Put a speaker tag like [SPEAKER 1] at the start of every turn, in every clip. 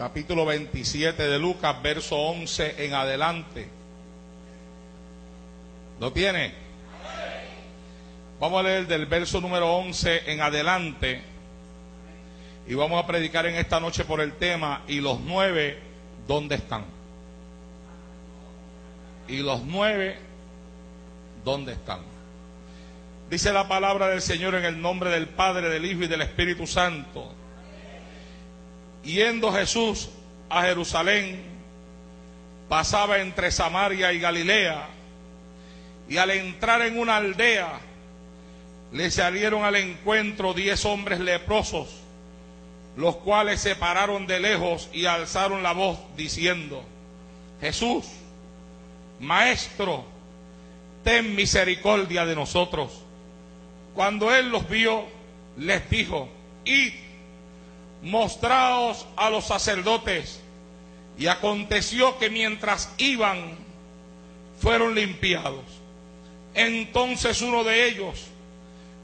[SPEAKER 1] capítulo 27 de Lucas, verso 11 en adelante. ¿Lo tiene? Vamos a leer del verso número 11 en adelante y vamos a predicar en esta noche por el tema: ¿y los 9 dónde están? ¿Y los 9 dónde están? Dice la palabra del Señor en el nombre del Padre, del Hijo y del Espíritu Santo. Yendo Jesús a Jerusalén, pasaba entre Samaria y Galilea, y al entrar en una aldea, le salieron al encuentro 10 hombres leprosos, los cuales se pararon de lejos y alzaron la voz diciendo: Jesús, Maestro, ten misericordia de nosotros. Cuando él los vio, les dijo: id, mostraos a los sacerdotes. Y aconteció que mientras iban, fueron limpiados. Entonces uno de ellos,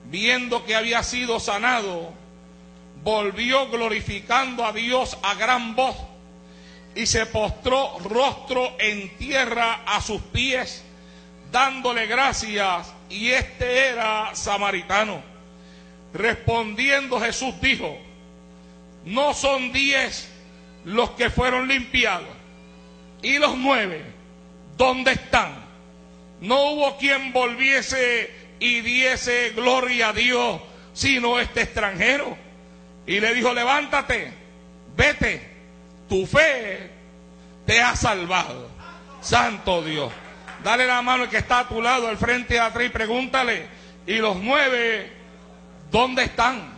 [SPEAKER 1] viendo que había sido sanado, volvió glorificando a Dios a gran voz, y se postró rostro en tierra a sus pies, dándole gracias, y este era samaritano. Respondiendo Jesús dijo: ¿no son 10 los que fueron limpiados? ¿Y los 9 dónde están? No hubo quien volviese y diese gloria a Dios, sino este extranjero. Y le dijo: levántate, vete, tu fe te ha salvado. Santo Dios. Dale la mano al que está a tu lado, al frente y atrás, y pregúntale: ¿y los 9 dónde están?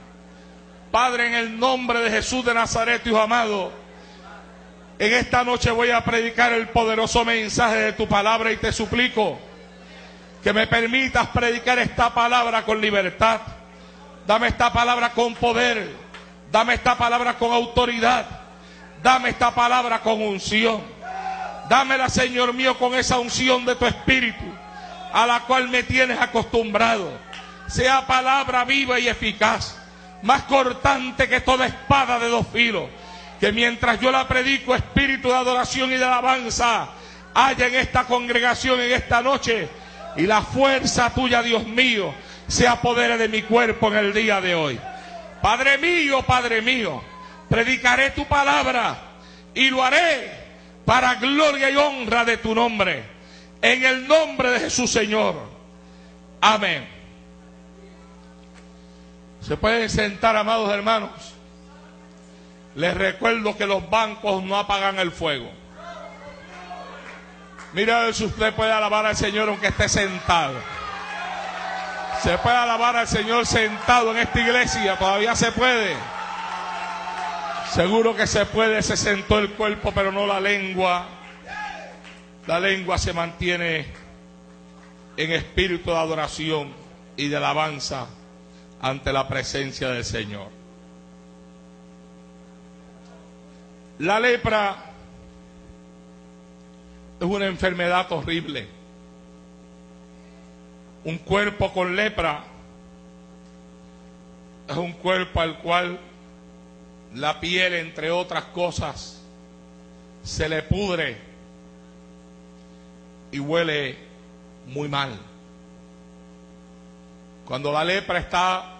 [SPEAKER 1] Padre, en el nombre de Jesús de Nazaret, Hijo amado, en esta noche voy a predicar el poderoso mensaje de tu palabra, y te suplico que me permitas predicar esta palabra con libertad. Dame esta palabra con poder, dame esta palabra con autoridad, dame esta palabra con unción. Dámela, Señor mío, con esa unción de tu Espíritu, a la cual me tienes acostumbrado. Sea palabra viva y eficaz, más cortante que toda espada de 2 filos, que mientras yo la predico, espíritu de adoración y de alabanza haya en esta congregación en esta noche, y la fuerza tuya, Dios mío, se apodere de mi cuerpo en el día de hoy. Padre mío, predicaré tu palabra y lo haré para gloria y honra de tu nombre, en el nombre de Jesús, Señor. Amén. Se pueden sentar, amados hermanos. Les recuerdo que los bancos no apagan el fuego. Mira a ver si usted puede alabar al Señor aunque esté sentado. Se puede alabar al Señor sentado en esta iglesia, todavía se puede. Seguro que se puede, se sentó el cuerpo, pero no la lengua. La lengua se mantiene en espíritu de adoración y de alabanza ante la presencia del Señor. La lepra es una enfermedad horrible. Un cuerpo con lepra es un cuerpo al cual la piel, entre otras cosas, se le pudre y huele muy mal. Cuando la lepra está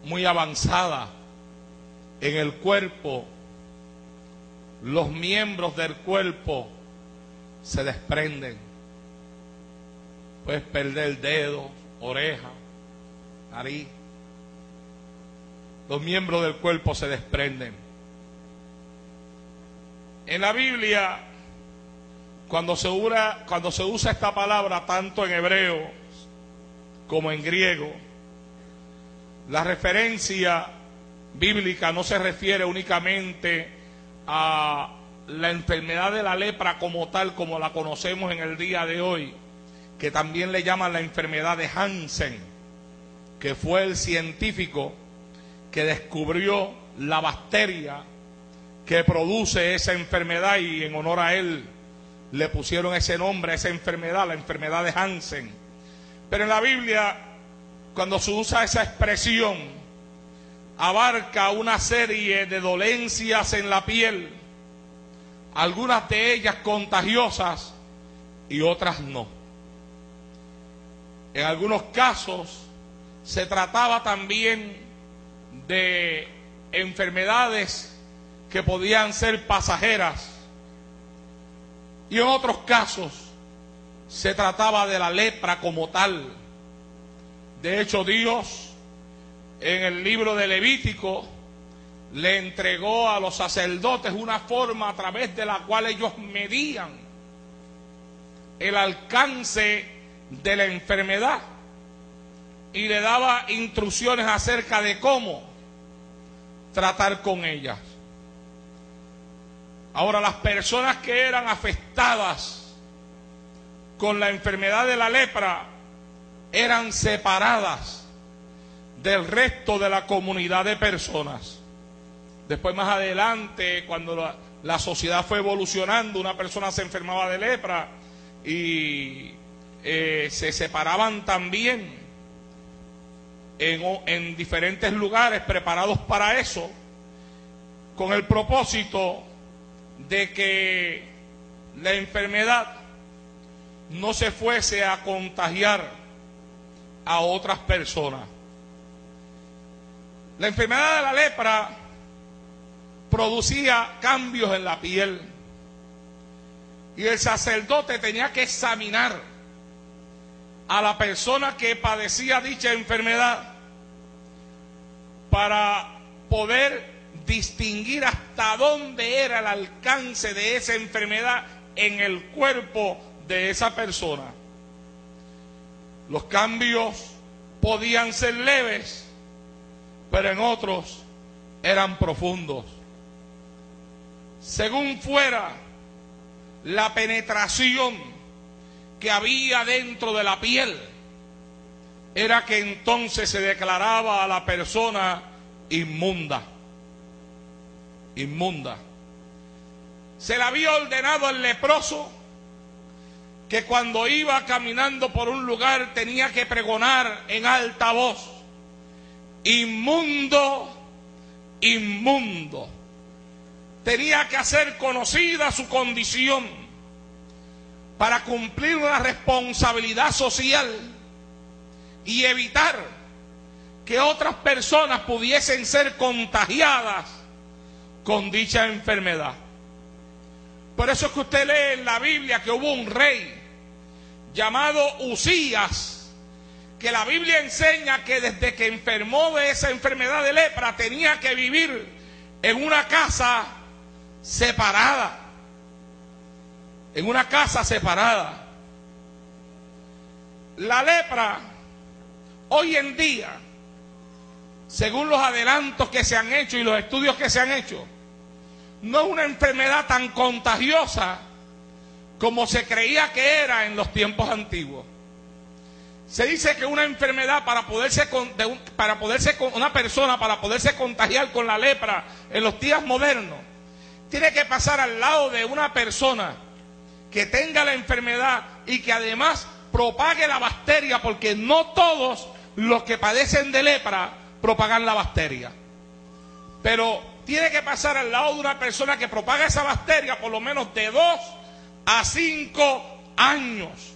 [SPEAKER 1] muy avanzada en el cuerpo, los miembros del cuerpo se desprenden. Puedes perder dedos, oreja, nariz. Los miembros del cuerpo se desprenden. En la Biblia, cuando se usa esta palabra tanto en hebreo como en griego, la referencia bíblica no se refiere únicamente a la enfermedad de la lepra como tal, como la conocemos en el día de hoy, que también le llaman la enfermedad de Hansen, que fue el científico que descubrió la bacteria que produce esa enfermedad, y en honor a él le pusieron ese nombre a esa enfermedad, la enfermedad de Hansen. Pero en la Biblia, cuando se usa esa expresión, abarca una serie de dolencias en la piel algunas de ellas contagiosas y otras no. En algunos casos se trataba también de enfermedades que podían ser pasajeras, y en otros casos se trataba de la lepra como tal. De hecho, Dios en el libro de Levítico le entregó a los sacerdotes una forma a través de la cual ellos medían el alcance de la enfermedad y le daba instrucciones acerca de cómo tratar con ellas. Ahora, las personas que eran afectadas con la enfermedad de la lepra eran separadas del resto de la comunidad de personas. Después, más adelante, cuando la sociedad fue evolucionando, una persona se enfermaba de lepra y se separaban también en diferentes lugares preparados para eso, con el propósito de que la enfermedad no se fuese a contagiar a otras personas. La enfermedad de la lepra producía cambios en la piel y el sacerdote tenía que examinar a la persona que padecía dicha enfermedad para poder distinguir hasta dónde era el alcance de esa enfermedad en el cuerpo de esa persona. Los cambios podían ser leves, pero en otros eran profundos. Según fuera la penetración que había dentro de la piel, era que entonces se declaraba a la persona inmunda. Inmunda. Se le había ordenado al leproso que cuando iba caminando por un lugar tenía que pregonar en alta voz: inmundo, inmundo. Tenía que hacer conocida su condición para cumplir una responsabilidad social y evitar que otras personas pudiesen ser contagiadas con dicha enfermedad. Por eso es que usted lee en la Biblia que hubo un rey llamado Usías, que la Biblia enseña que desde que enfermó de esa enfermedad de lepra tenía que vivir en una casa separada. En una casa separada. La lepra, hoy en día, según los adelantos que se han hecho y los estudios que se han hecho, no es una enfermedad tan contagiosa como se creía que era en los tiempos antiguos. Se dice que una enfermedad una persona para poderse contagiar con la lepra en los días modernos, tiene que pasar al lado de una persona que tenga la enfermedad y que además propague la bacteria, porque no todos los que padecen de lepra propagan la bacteria. Pero tiene que pasar al lado de una persona que propaga esa bacteria por lo menos de 2 a 5 años.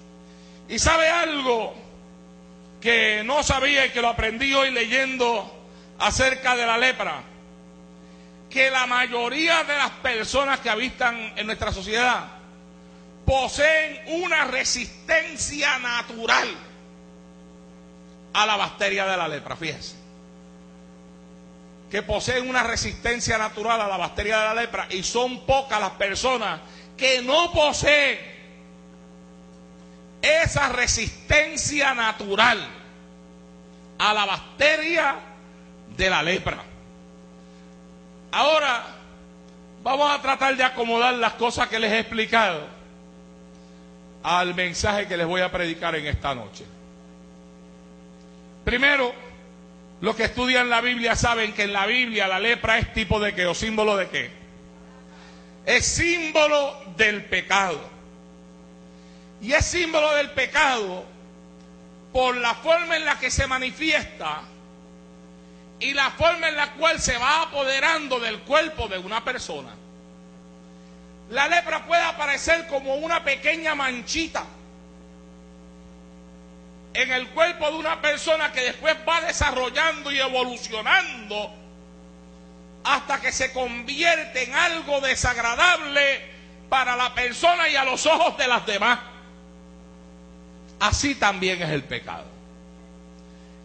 [SPEAKER 1] ¿Y sabe algo que no sabía y que lo aprendí hoy leyendo acerca de la lepra? Que la mayoría de las personas que habitan en nuestra sociedad poseen una resistencia natural a la bacteria de la lepra. Fíjense que poseen una resistencia natural a la bacteria de la lepra, y son pocas las personas que no poseen esa resistencia natural a la bacteria de la lepra. Ahora vamos a tratar de acomodar las cosas que les he explicado al mensaje que les voy a predicar en esta noche. Primero, los que estudian la Biblia saben que en la Biblia la lepra es tipo de qué, o símbolo de qué. Es símbolo del pecado. Y es símbolo del pecado por la forma en la que se manifiesta y la forma en la cual se va apoderando del cuerpo de una persona. La lepra puede aparecer como una pequeña manchita en el cuerpo de una persona que después va desarrollando y evolucionando hasta que se convierte en algo desagradable para la persona y a los ojos de las demás. Así también es el pecado.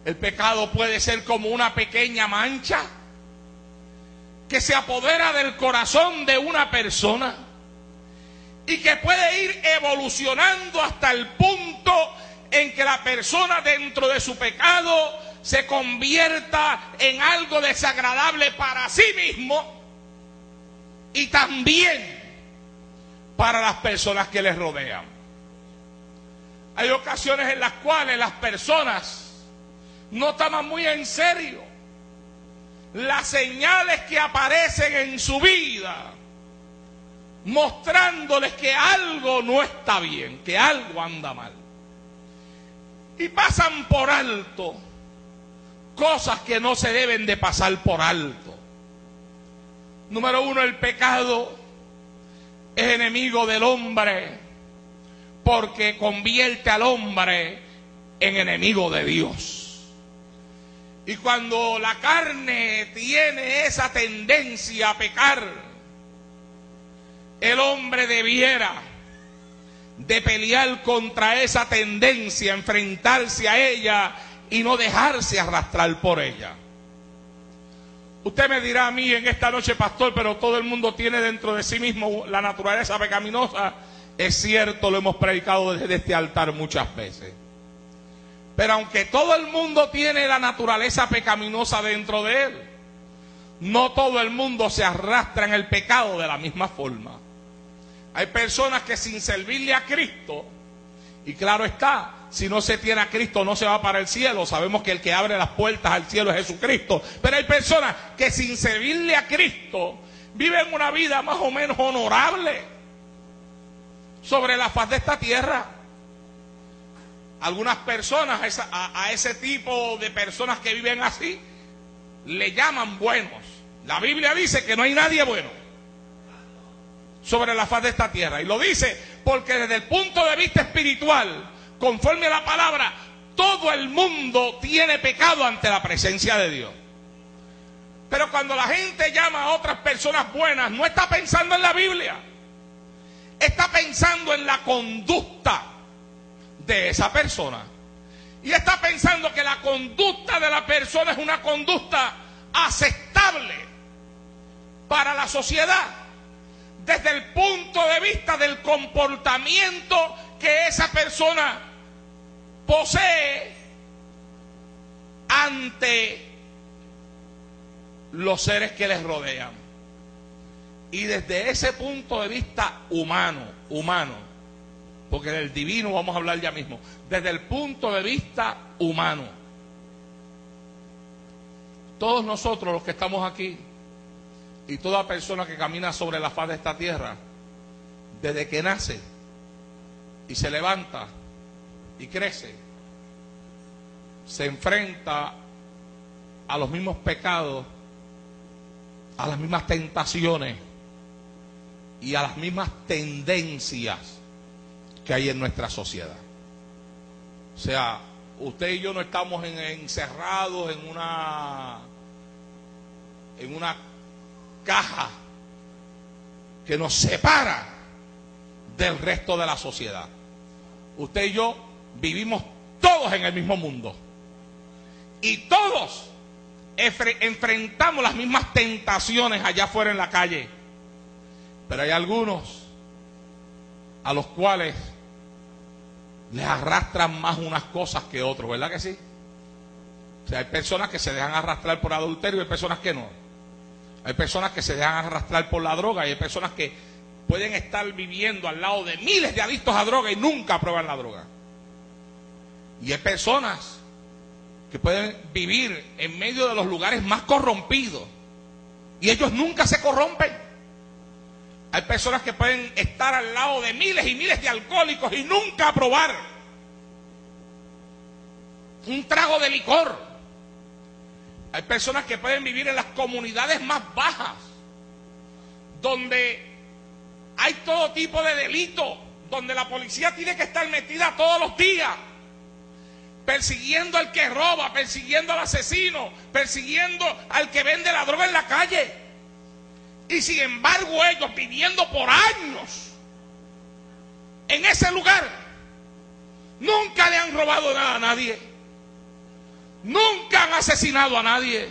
[SPEAKER 1] El pecado puede ser como una pequeña mancha que se apodera del corazón de una persona y que puede ir evolucionando hasta el punto en que la persona dentro de su pecado se convierta en algo desagradable para sí mismo y también para las personas que les rodean. Hay ocasiones en las cuales las personas no toman muy en serio las señales que aparecen en su vida, mostrándoles que algo no está bien, que algo anda mal. Y pasan por alto cosas que no se deben de pasar por alto. Número uno, el pecado es enemigo del hombre porque convierte al hombre en enemigo de Dios. Y cuando la carne tiene esa tendencia a pecar, el hombre debiera de pelear contra esa tendencia, enfrentarse a ella y no dejarse arrastrar por ella. Usted me dirá a mí en esta noche, pastor, pero todo el mundo tiene dentro de sí mismo la naturaleza pecaminosa. Es cierto, lo hemos predicado desde este altar muchas veces. Pero aunque todo el mundo tiene la naturaleza pecaminosa dentro de él, no todo el mundo se arrastra en el pecado de la misma forma. Hay personas que sin servirle a Cristo, y claro está, si no se tiene a Cristo no se va para el cielo. Sabemos que el que abre las puertas al cielo es Jesucristo. Pero hay personas que sin servirle a Cristo viven una vida más o menos honorable sobre la faz de esta tierra. Algunas personas, a ese tipo de personas que viven así, le llaman buenos. La Biblia dice que no hay nadie bueno sobre la faz de esta tierra. Y lo dice porque desde el punto de vista espiritual, conforme a la palabra, todo el mundo tiene pecado ante la presencia de Dios. Pero cuando la gente llama a otras personas buenas, no está pensando en la Biblia. Está pensando en la conducta de esa persona. Y está pensando que la conducta de la persona es una conducta aceptable para la sociedad, desde el punto de vista del comportamiento que esa persona posee ante los seres que les rodean. Y desde ese punto de vista humano, porque del divino vamos a hablar ya mismo, desde el punto de vista humano, todos nosotros los que estamos aquí y toda persona que camina sobre la faz de esta tierra, desde que nace y se levanta y crece, se enfrenta a los mismos pecados, a las mismas tentaciones y a las mismas tendencias que hay en nuestra sociedad. O sea, usted y yo no estamos encerrados en una caja que nos separa del resto de la sociedad. Usted y yo vivimos todos en el mismo mundo y todos enfrentamos las mismas tentaciones allá afuera en la calle. Pero hay algunos a los cuales les arrastran más unas cosas que otros, ¿verdad que sí? O sea, hay personas que se dejan arrastrar por adulterio y hay personas que no. Hay personas que se dejan arrastrar por la droga y hay personas que pueden estar viviendo al lado de miles de adictos a droga y nunca prueban la droga. Y hay personas que pueden vivir en medio de los lugares más corrompidos y ellos nunca se corrompen. Hay personas que pueden estar al lado de miles y miles de alcohólicos y nunca probar un trago de licor. Hay personas que pueden vivir en las comunidades más bajas, donde hay todo tipo de delitos donde la policía tiene que estar metida todos los días, persiguiendo al que roba, persiguiendo al asesino, persiguiendo al que vende la droga en la calle. Y sin embargo ellos viviendo por años en ese lugar, nunca le han robado nada a nadie, nunca han asesinado a nadie,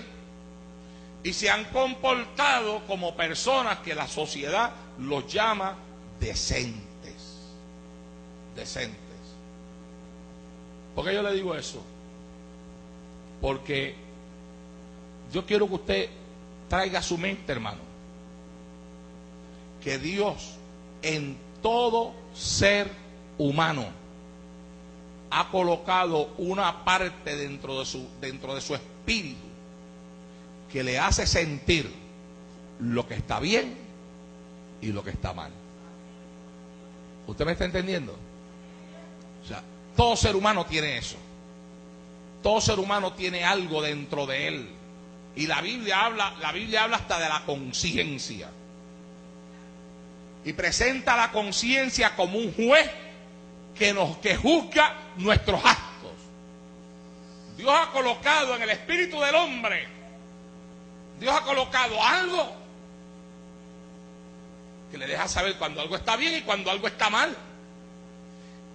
[SPEAKER 1] y se han comportado como personas que la sociedad los llama decentes. Decentes. ¿Por qué yo le digo eso? Porque yo quiero que usted traiga a su mente, hermano, que Dios en todo ser humano ha colocado una parte dentro de su espíritu que le hace sentir lo que está bien y lo que está mal. ¿Usted me está entendiendo? O sea, todo ser humano tiene eso. Todo ser humano tiene algo dentro de él. Y la Biblia habla hasta de la conciencia. Y presenta la conciencia como un juez que juzga nuestros actos. Dios ha colocado en el espíritu del hombre, Dios ha colocado algo que le deja saber cuando algo está bien y cuando algo está mal.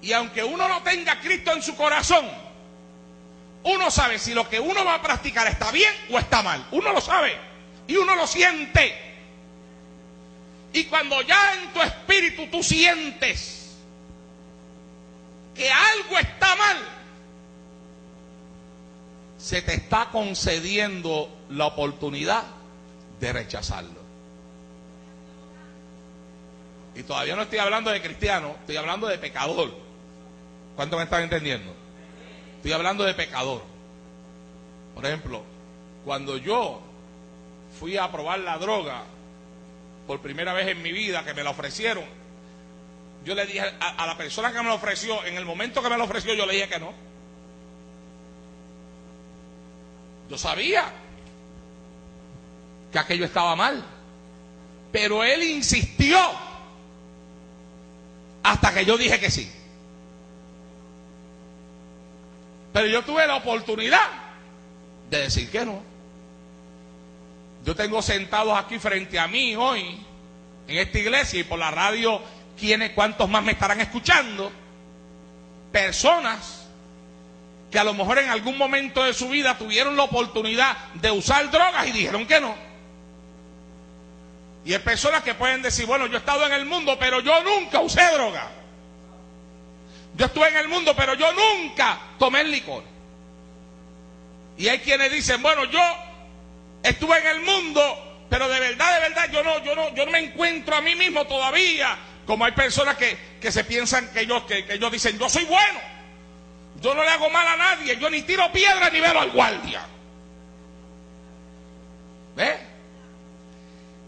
[SPEAKER 1] Y aunque uno no tenga a Cristo en su corazón, uno sabe si lo que uno va a practicar está bien o está mal. Uno lo sabe y uno lo siente. Y cuando ya en tu espíritu tú sientes que algo está mal, se te está concediendo la oportunidad de rechazarlo. Y todavía no estoy hablando de cristiano, estoy hablando de pecador. ¿Cuánto me están entendiendo? Estoy hablando de pecador. Por ejemplo, cuando yo fui a probar la droga por primera vez en mi vida, que me la ofrecieron, yo le dije a la persona que me lo ofreció, en el momento que me lo ofreció, yo le dije que no. Yo sabía que aquello estaba mal, pero él insistió hasta que yo dije que sí. Pero yo tuve la oportunidad de decir que no. Yo tengo sentados aquí frente a mí hoy en esta iglesia y por la radio, ¿cuántos más me estarán escuchando? Personas que a lo mejor en algún momento de su vida tuvieron la oportunidad de usar drogas y dijeron que no. Y hay personas que pueden decir, bueno, yo he estado en el mundo, pero yo nunca usé droga. Yo estuve en el mundo, pero yo nunca tomé el licor. Y hay quienes dicen, bueno, yo estuve en el mundo, pero de verdad, yo no me encuentro a mí mismo todavía. Como hay personas que se piensan que ellos dicen, yo soy bueno, yo no le hago mal a nadie, yo ni tiro piedra ni velo al guardia. ¿Ves?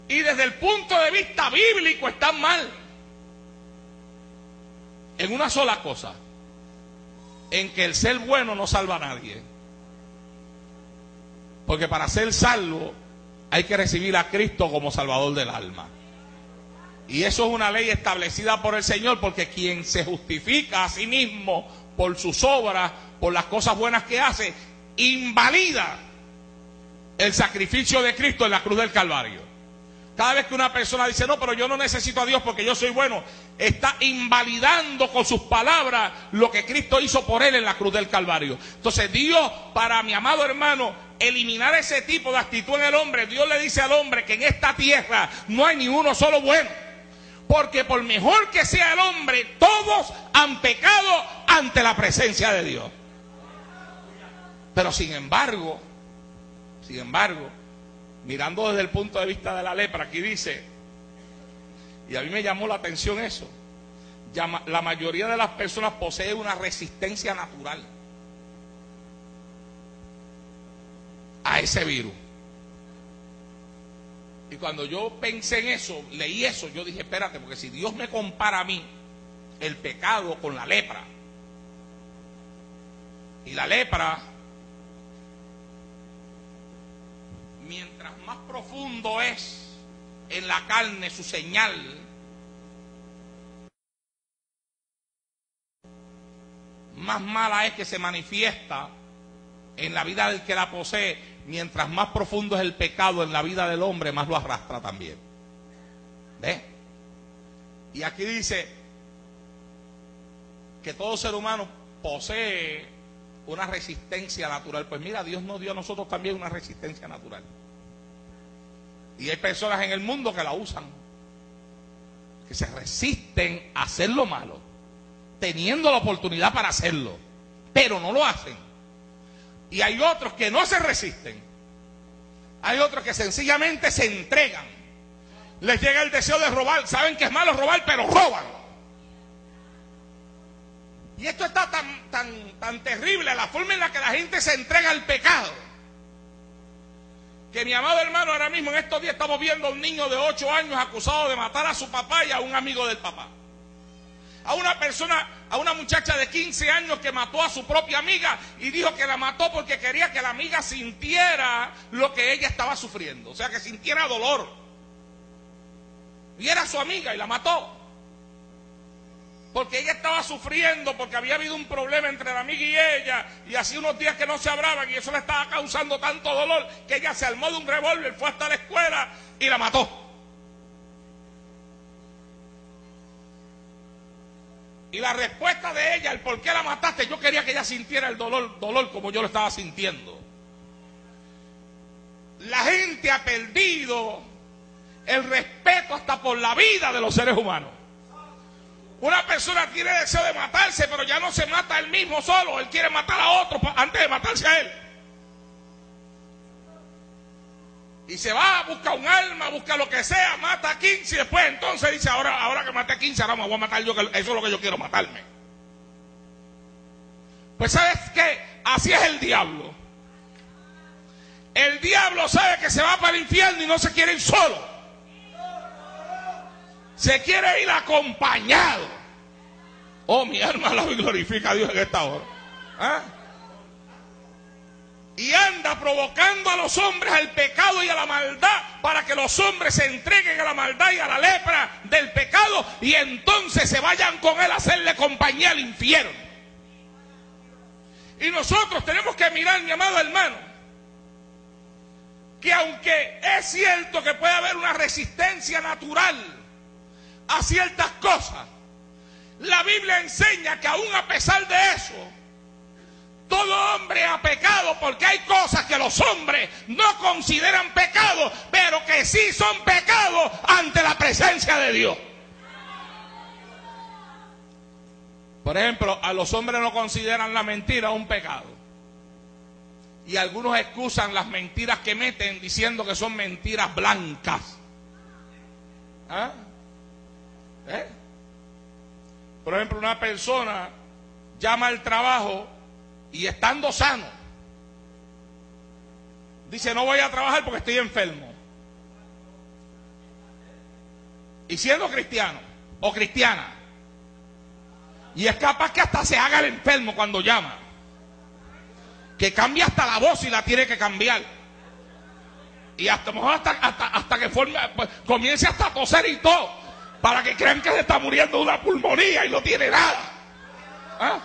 [SPEAKER 1] Y desde el punto de vista bíblico están mal en una sola cosa, en que el ser bueno no salva a nadie. Porque para ser salvo hay que recibir a Cristo como Salvador del alma. Y eso es una ley establecida por el Señor, porque quien se justifica a sí mismo por sus obras, por las cosas buenas que hace, invalida el sacrificio de Cristo en la cruz del Calvario. Cada vez que una persona dice, no, pero yo no necesito a Dios porque yo soy bueno, está invalidando con sus palabras lo que Cristo hizo por él en la cruz del Calvario. Entonces Dios, para mi amado hermano, eliminar ese tipo de actitud en el hombre, Dios le dice al hombre que en esta tierra no hay ni uno solo bueno. Porque por mejor que sea el hombre, todos han pecado ante la presencia de Dios. Pero sin embargo, mirando desde el punto de vista de la lepra, aquí dice, y a mí me llamó la atención eso, la mayoría de las personas posee una resistencia natural a ese virus. Y cuando yo pensé en eso, leí eso, yo dije, espérate, porque si Dios me compara a mí el pecado con la lepra, y la lepra, mientras más profundo es en la carne su señal, más mala es que se manifiesta en la vida del que la posee, mientras más profundo es el pecado en la vida del hombre, más lo arrastra también. ¿Ves? Y aquí dice que todo ser humano posee una resistencia natural. Pues mira, Dios nos dio a nosotros también una resistencia natural. Y hay personas en el mundo que la usan, que se resisten a hacer lo malo, teniendo la oportunidad para hacerlo, pero no lo hacen. Y hay otros que no se resisten. Hay otros que sencillamente se entregan. Les llega el deseo de robar. Saben que es malo robar, pero roban. Y esto está tan terrible, la forma en la que la gente se entrega al pecado, que mi amado hermano, ahora mismo en estos días estamos viendo a un niño de 8 años acusado de matar a su papá y a un amigo del papá. A una persona, a una muchacha de 15 años que mató a su propia amiga y dijo que la mató porque quería que la amiga sintiera lo que ella estaba sufriendo, o sea, que sintiera dolor. Y era su amiga y la mató porque ella estaba sufriendo, porque había habido un problema entre la amiga y ella, y hacía unos días que no se hablaban, y eso le estaba causando tanto dolor que ella se armó de un revólver, fue hasta la escuela y la mató. Y la respuesta de ella, el por qué la mataste, yo quería que ella sintiera el dolor como yo lo estaba sintiendo. La gente ha perdido el respeto hasta por la vida de los seres humanos. Una persona tiene deseo de matarse, pero ya no se mata él mismo solo, él quiere matar a otro antes de matarse a él. Y se va, busca un arma, busca lo que sea, mata a 15 y después entonces dice, ahora que maté a 15, ahora me voy a matar yo, que eso es lo que yo quiero, matarme. Pues ¿sabes qué? Así es el diablo. El diablo sabe que se va para el infierno y no se quiere ir solo. Se quiere ir acompañado. Oh, mi alma alaba y glorifica a Dios en esta hora. ¿Ah? Y anda provocando a los hombres al pecado y a la maldad, para que los hombres se entreguen a la maldad y a la lepra del pecado, y entonces se vayan con él a hacerle compañía al infierno. Y nosotros tenemos que mirar, mi amado hermano, que aunque es cierto que puede haber una resistencia natural a ciertas cosas, la Biblia enseña que aún a pesar de eso, todo hombre ha pecado, porque hay cosas que los hombres no consideran pecado, pero que sí son pecados ante la presencia de Dios. Por ejemplo, a los hombres no consideran la mentira un pecado. Y algunos excusan las mentiras que meten diciendo que son mentiras blancas. ¿Ah? Por ejemplo, una persona llama al trabajo y estando sano dice, no voy a trabajar porque estoy enfermo. Y siendo cristiano o cristiana, y es capaz que hasta se haga el enfermo cuando llama, que cambia hasta la voz y la tiene que cambiar, y hasta que comience hasta a toser y todo, para que crean que se está muriendo de una pulmonía y no tiene nada. ¿Ah?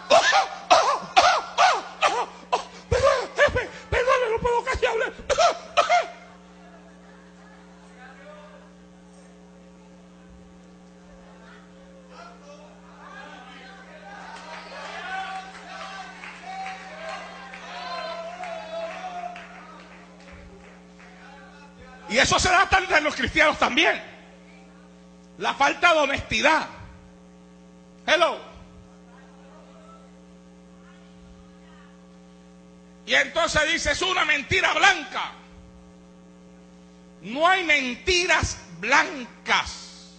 [SPEAKER 1] Perdón, no puedo casi hablar. Y eso se da hasta entre los cristianos también. La falta de honestidad. Hello. Y entonces dice, es una mentira blanca. No hay mentiras blancas.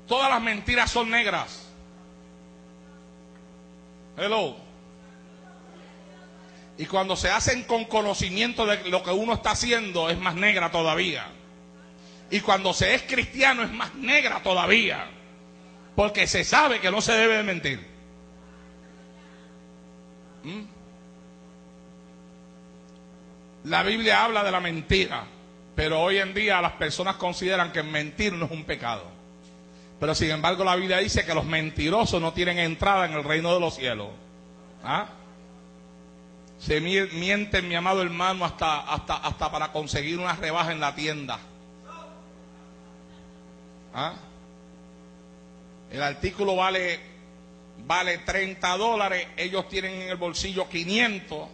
[SPEAKER 1] Todas las mentiras son negras. Hello. Y cuando se hacen con conocimiento de lo que uno está haciendo, es más negra todavía. Y cuando se es cristiano, es más negra todavía. Porque se sabe que no se debe de mentir. La Biblia habla de la mentira, pero hoy en día las personas consideran que mentir no es un pecado. Pero sin embargo la Biblia dice que los mentirosos no tienen entrada en el reino de los cielos. ¿Ah? Se mienten, mi amado hermano, hasta para conseguir una rebaja en la tienda. ¿Ah? El artículo vale $30, ellos tienen en el bolsillo 500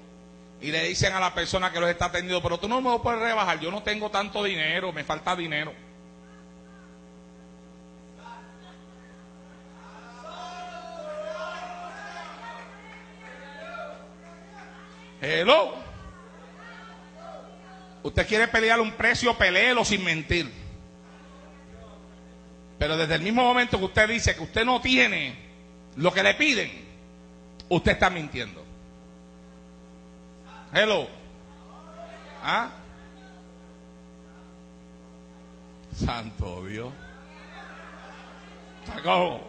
[SPEAKER 1] y le dicen a la persona que los está atendiendo, pero tú no me lo puedes rebajar, yo no tengo tanto dinero, me falta dinero. Hello. Usted quiere pelear un precio, peléelo sin mentir. Pero desde el mismo momento que usted dice que usted no tiene lo que le piden, usted está mintiendo. Hello. ¿Ah? Santo Dios. Como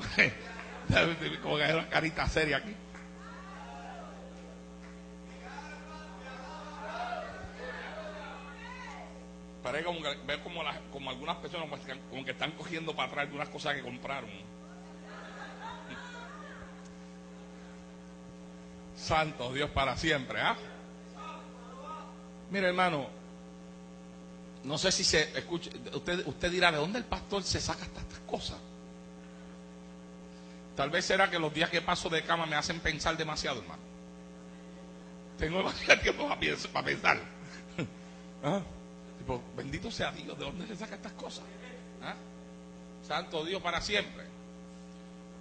[SPEAKER 1] que hay una carita seria aquí. Parece como que veo como algunas personas como que están cogiendo para atrás algunas cosas que compraron. Santo Dios para siempre, ¿ah? Mire, hermano, no sé si se escucha, usted dirá, ¿de dónde el pastor se saca estas cosas? Tal vez será que los días que paso de cama me hacen pensar demasiado, hermano. Tengo demasiado tiempo para pensar. ¿Ah? Tipo, bendito sea Dios, ¿de dónde se saca estas cosas? ¿Ah? Santo Dios para siempre.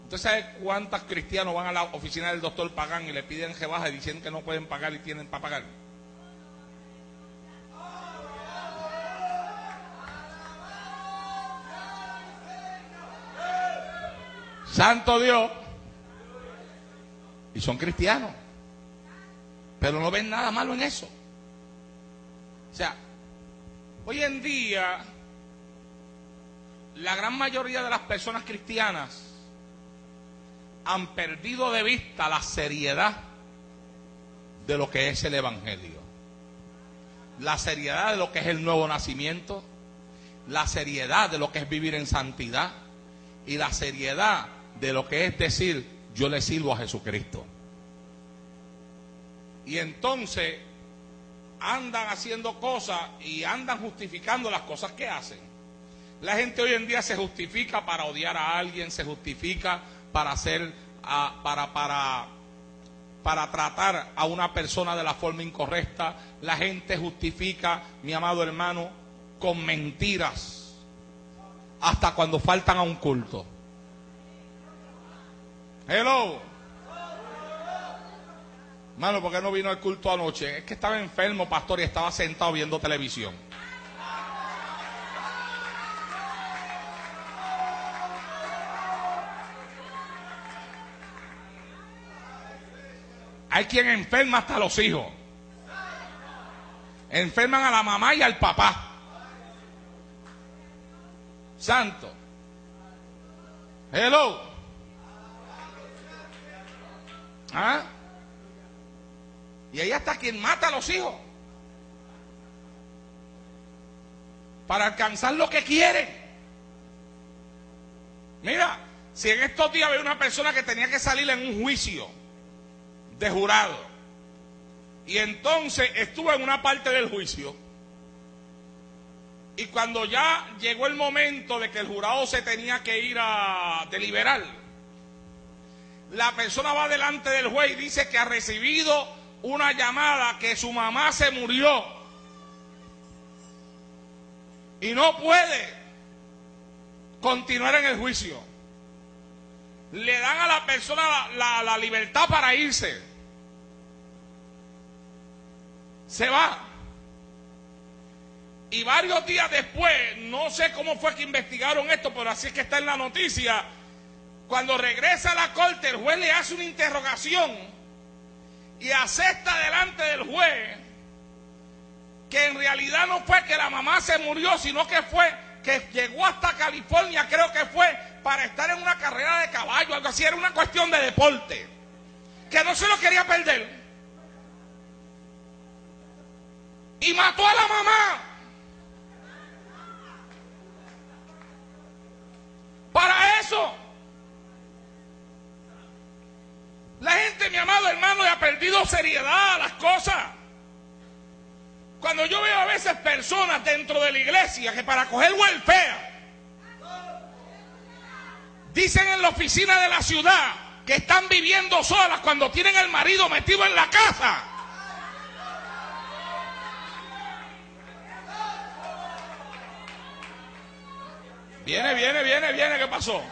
[SPEAKER 1] ¿Usted sabe cuántos cristianos van a la oficina del doctor Pagán y le piden rebaja y dicen que no pueden pagar y tienen para pagar? Santo Dios. Y son cristianos, pero no ven nada malo en eso. O sea, hoy en día la gran mayoría de las personas cristianas han perdido de vista la seriedad de lo que es el evangelio, la seriedad de lo que es el nuevo nacimiento, la seriedad de lo que es vivir en santidad y la seriedad de lo que es decir, yo le sirvo a Jesucristo. Y entonces andan haciendo cosas y andan justificando las cosas que hacen. La gente hoy en día se justifica para odiar a alguien, se justifica para hacer, para tratar a una persona de la forma incorrecta. La gente justifica, mi amado hermano, con mentiras, hasta cuando faltan a un culto. Hello. Hermano, ¿por qué no vino al culto anoche? Es que estaba enfermo, pastor, y estaba sentado viendo televisión. Hay quien enferma hasta a los hijos. Enferman a la mamá y al papá. Santo. Hello. ¿Ah? Y ahí está quien mata a los hijos para alcanzar lo que quiere. Mira, si en estos días había una persona que tenía que salir en un juicio de jurado y entonces estuvo en una parte del juicio y cuando ya llegó el momento de que el jurado se tenía que ir a deliberar, la persona va delante del juez y dice que ha recibido una llamada que su mamá se murió y no puede continuar en el juicio. Le dan a la persona la libertad para irse. Se va. Y varios días después, no sé cómo fue que investigaron esto, pero así es que está en la noticia. Cuando regresa a la corte, el juez le hace una interrogación y acepta delante del juez que en realidad no fue que la mamá se murió, sino que fue que llegó hasta California, creo que fue para estar en una carrera de caballo, algo así, era una cuestión de deporte, que no se lo quería perder. Y mató a la mamá. Para eso cambiado, hermano, y ha perdido seriedad las cosas. Cuando yo veo a veces personas dentro de la iglesia que para coger welfare dicen en la oficina de la ciudad que están viviendo solas cuando tienen al marido metido en la casa. Viene, ¿qué pasó?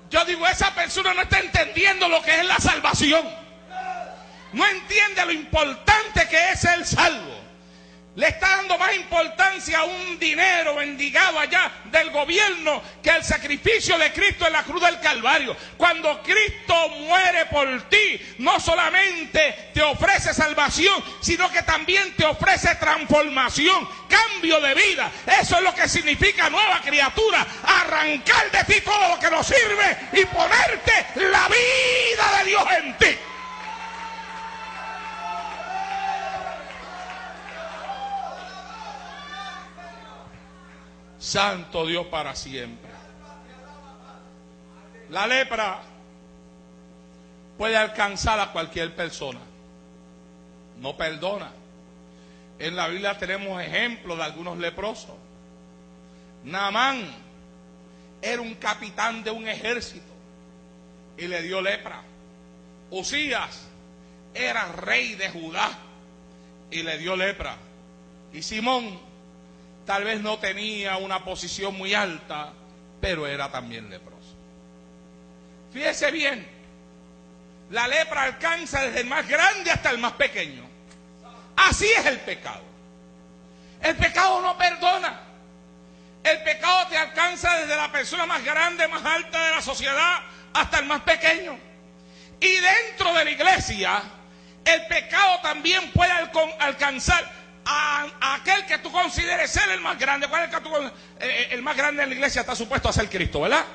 [SPEAKER 1] Yo digo, esa persona no está entendiendo lo que es la salvación. No entiende lo importante que es el salvo. Le está dando más importancia a un dinero mendigado allá del gobierno que el sacrificio de Cristo en la cruz del Calvario. Cuando Cristo muere por ti, no solamente te ofrece salvación, sino que también te ofrece transformación, cambio de vida. Eso es lo que significa nueva criatura. Arrancar de ti todo lo que no sirve y ponerte la vida de Dios en ti. Santo Dios para siempre. La lepra puede alcanzar a cualquier persona. No perdona. En la Biblia tenemos ejemplos de algunos leprosos. Naamán era un capitán de un ejército y le dio lepra. Usías era rey de Judá y le dio lepra. Y Simón tal vez no tenía una posición muy alta, pero era también leproso. Fíjese bien, la lepra alcanza desde el más grande hasta el más pequeño. Así es el pecado. El pecado no perdona. El pecado te alcanza desde la persona más grande, más alta de la sociedad, hasta el más pequeño. Y dentro de la iglesia, el pecado también puede alcanzar a aquel que tú consideres ser el más grande. ¿Cuál es el que tú el más grande en la iglesia? Está supuesto a ser Cristo, ¿verdad?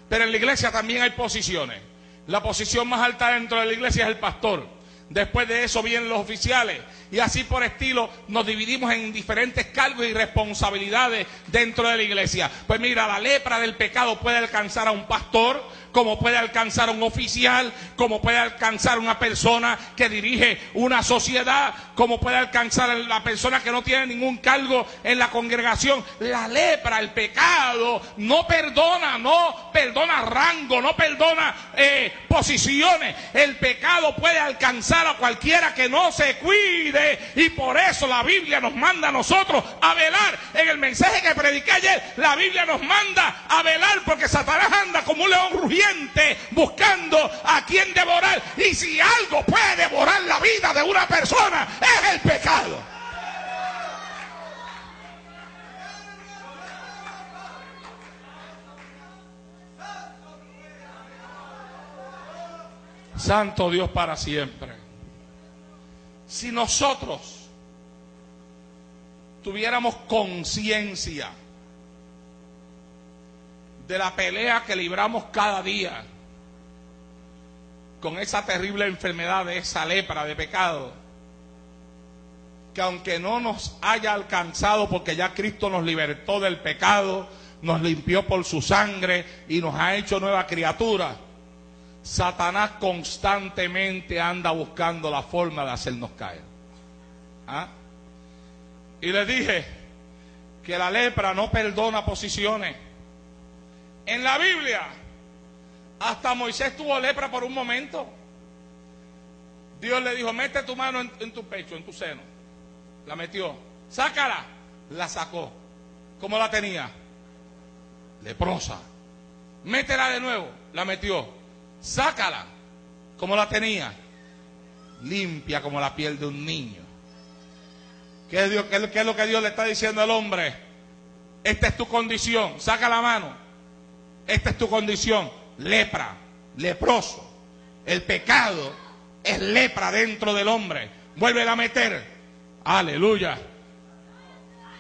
[SPEAKER 1] Pero en la iglesia también hay posiciones. La posición más alta dentro de la iglesia es el pastor. Después de eso vienen los oficiales. Y así por estilo nos dividimos en diferentes cargos y responsabilidades dentro de la iglesia. Pues mira, la lepra del pecado puede alcanzar a un pastor, como puede alcanzar a un oficial, como puede alcanzar a una persona que dirige una sociedad, como puede alcanzar a la persona que no tiene ningún cargo en la congregación. La lepra, el pecado, no perdona rango, no perdona posiciones. El pecado puede alcanzar a cualquiera que no se cuide, y por eso la Biblia nos manda a nosotros a velar. En el mensaje que prediqué ayer, la Biblia nos manda a velar, porque Satanás anda como un león rugiente buscando a quien devorar. Y si algo puede devorar la vida de una persona, es el pecado. Santo Dios para siempre. Si nosotros tuviéramos conciencia de la pelea que libramos cada día con esa terrible enfermedad de esa lepra de pecado, que aunque no nos haya alcanzado porque ya Cristo nos libertó del pecado, nos limpió por su sangre y nos ha hecho nueva criatura, Satanás constantemente anda buscando la forma de hacernos caer. ¿Ah? Y les dije que la lepra no perdona posiciones. En la Biblia, hasta Moisés tuvo lepra por un momento. Dios le dijo, mete tu mano en tu pecho, en tu seno. La metió. Sácala. La sacó. ¿Cómo la tenía? Leprosa. Métela de nuevo. La metió. Sácala. ¿Cómo la tenía? Limpia como la piel de un niño. ¿Qué es lo que Dios le está diciendo al hombre? Esta es tu condición. Saca la mano. Esta es tu condición. Lepra. Leproso. El pecado es lepra dentro del hombre. Vuélvela a meter. Aleluya.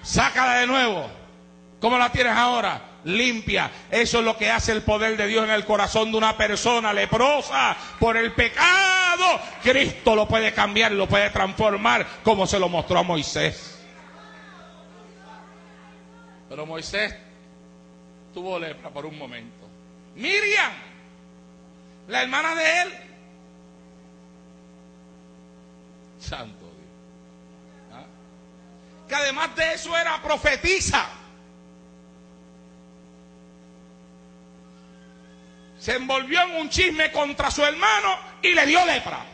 [SPEAKER 1] Sácala de nuevo. ¿Cómo la tienes ahora? Limpia. Eso es lo que hace el poder de Dios en el corazón de una persona leprosa por el pecado. Cristo lo puede cambiar, lo puede transformar, como se lo mostró a Moisés. Pero Moisés tuvo lepra por un momento. Miriam, la hermana de él. Santo Dios. ¿Ah? Que además de eso era profetisa. Se envolvió en un chisme contra su hermano y le dio lepra.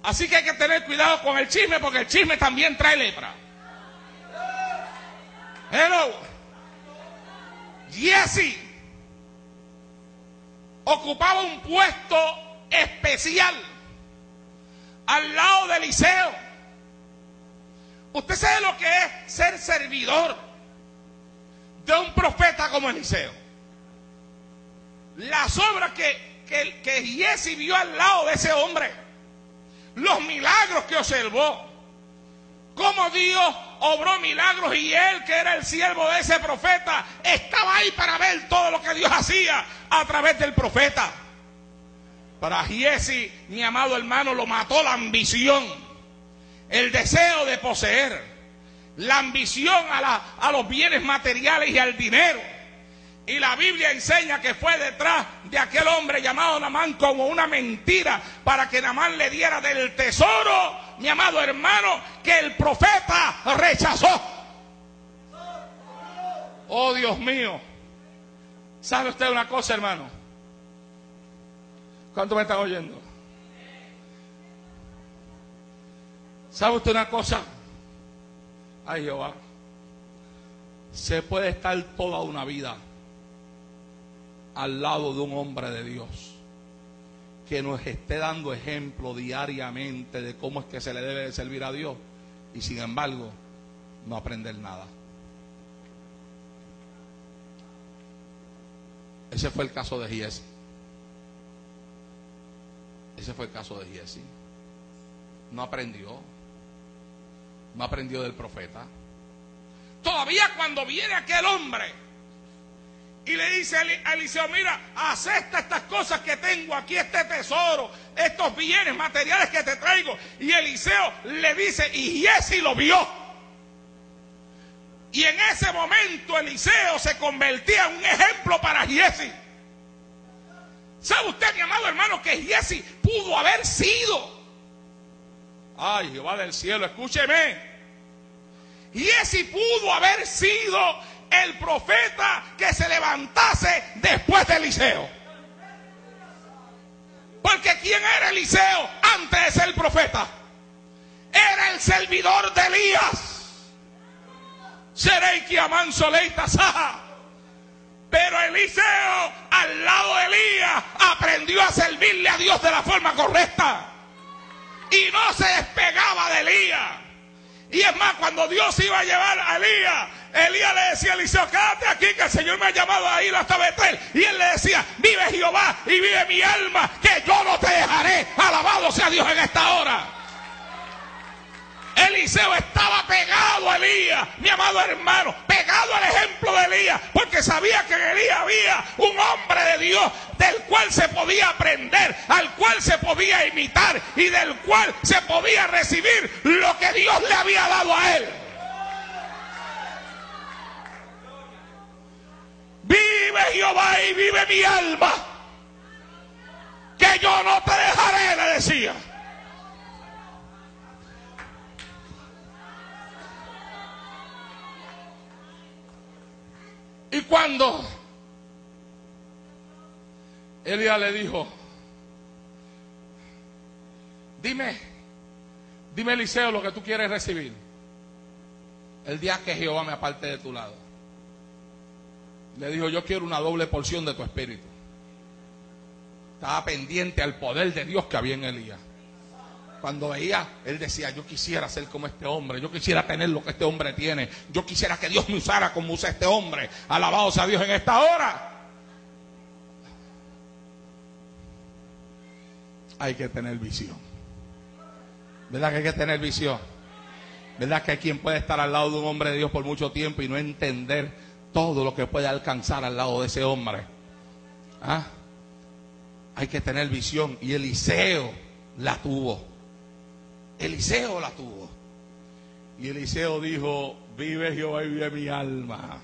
[SPEAKER 1] Así que hay que tener cuidado con el chisme, porque el chisme también trae lepra. Hello. Giezi ocupaba un puesto especial al lado de Eliseo. Usted sabe lo que es ser servidor de un profeta como Eliseo. Las obras que Giezi vio al lado de ese hombre, los milagros que observó, cómo Dios obró milagros, y él, que era el siervo de ese profeta, estaba ahí para ver todo lo que Dios hacía a través del profeta. Para Giezi, mi amado hermano, lo mató la ambición, el deseo de poseer, la ambición a los bienes materiales y al dinero. Y la Biblia enseña que fue detrás de aquel hombre llamado Naamán como una mentira, para que Naamán le diera del tesoro, mi amado hermano, que el profeta rechazó. Oh, Dios mío. ¿Sabe usted una cosa, hermano? ¿Cuánto me están oyendo? ¿Sabe usted una cosa? Ay, Jehová. Se puede estar toda una vida al lado de un hombre de Dios que nos esté dando ejemplo diariamente de cómo es que se le debe de servir a Dios, y sin embargo no aprender nada. Ese fue el caso de Giezi. Ese fue el caso de Giezi. No aprendió del profeta. Todavía cuando viene aquel hombre y le dice a Eliseo: mira, acepta estas cosas que tengo aquí, este tesoro, estos bienes materiales que te traigo. Y Eliseo le dice, y Giezi lo vio. Y en ese momento Eliseo se convertía en un ejemplo para Giezi. ¿Sabe usted, mi amado hermano, que Giezi pudo haber sido? Ay, Jehová del cielo, escúcheme. Giezi pudo haber sido el profeta que se levantase después de Eliseo. Porque ¿quién era Eliseo antes de ser el profeta? Era el servidor de Elías. Serei que aman soleita saja. Pero Eliseo, al lado de Elías, aprendió a servirle a Dios de la forma correcta. Y no se despegaba de Elías. Y es más, cuando Dios iba a llevar a Elías, Elías le decía a Eliseo: quédate aquí, que el Señor me ha llamado a ir hasta Betel. Y él le decía: vive Jehová y vive mi alma, que yo no te dejaré. Alabado sea Dios en esta hora. Eliseo estaba pegado a Elías, mi amado hermano, pegado al ejemplo de Elías, porque sabía que en Elías había un hombre de Dios del cual se podía aprender, al cual se podía imitar y del cual se podía recibir lo que Dios le había dado a él. Vive Jehová y vive mi alma, que yo no te dejaré, le decía. Y cuando Elías le dijo: dime Eliseo lo que tú quieres recibir el día que Jehová me aparte de tu lado. Le dijo: yo quiero una doble porción de tu espíritu. Estaba pendiente al poder de Dios que había en Elías. Cuando veía, él decía: yo quisiera ser como este hombre, yo quisiera tener lo que este hombre tiene, yo quisiera que Dios me usara como usa este hombre. Alabado sea Dios en esta hora. Hay que tener visión. ¿Verdad que hay que tener visión? ¿Verdad que hay quien puede estar al lado de un hombre de Dios por mucho tiempo y no entender todo lo que puede alcanzar al lado de ese hombre? ¿Ah? Hay que tener visión, y Eliseo la tuvo. Eliseo la tuvo. Y Eliseo dijo: vive Jehová y vive mi alma,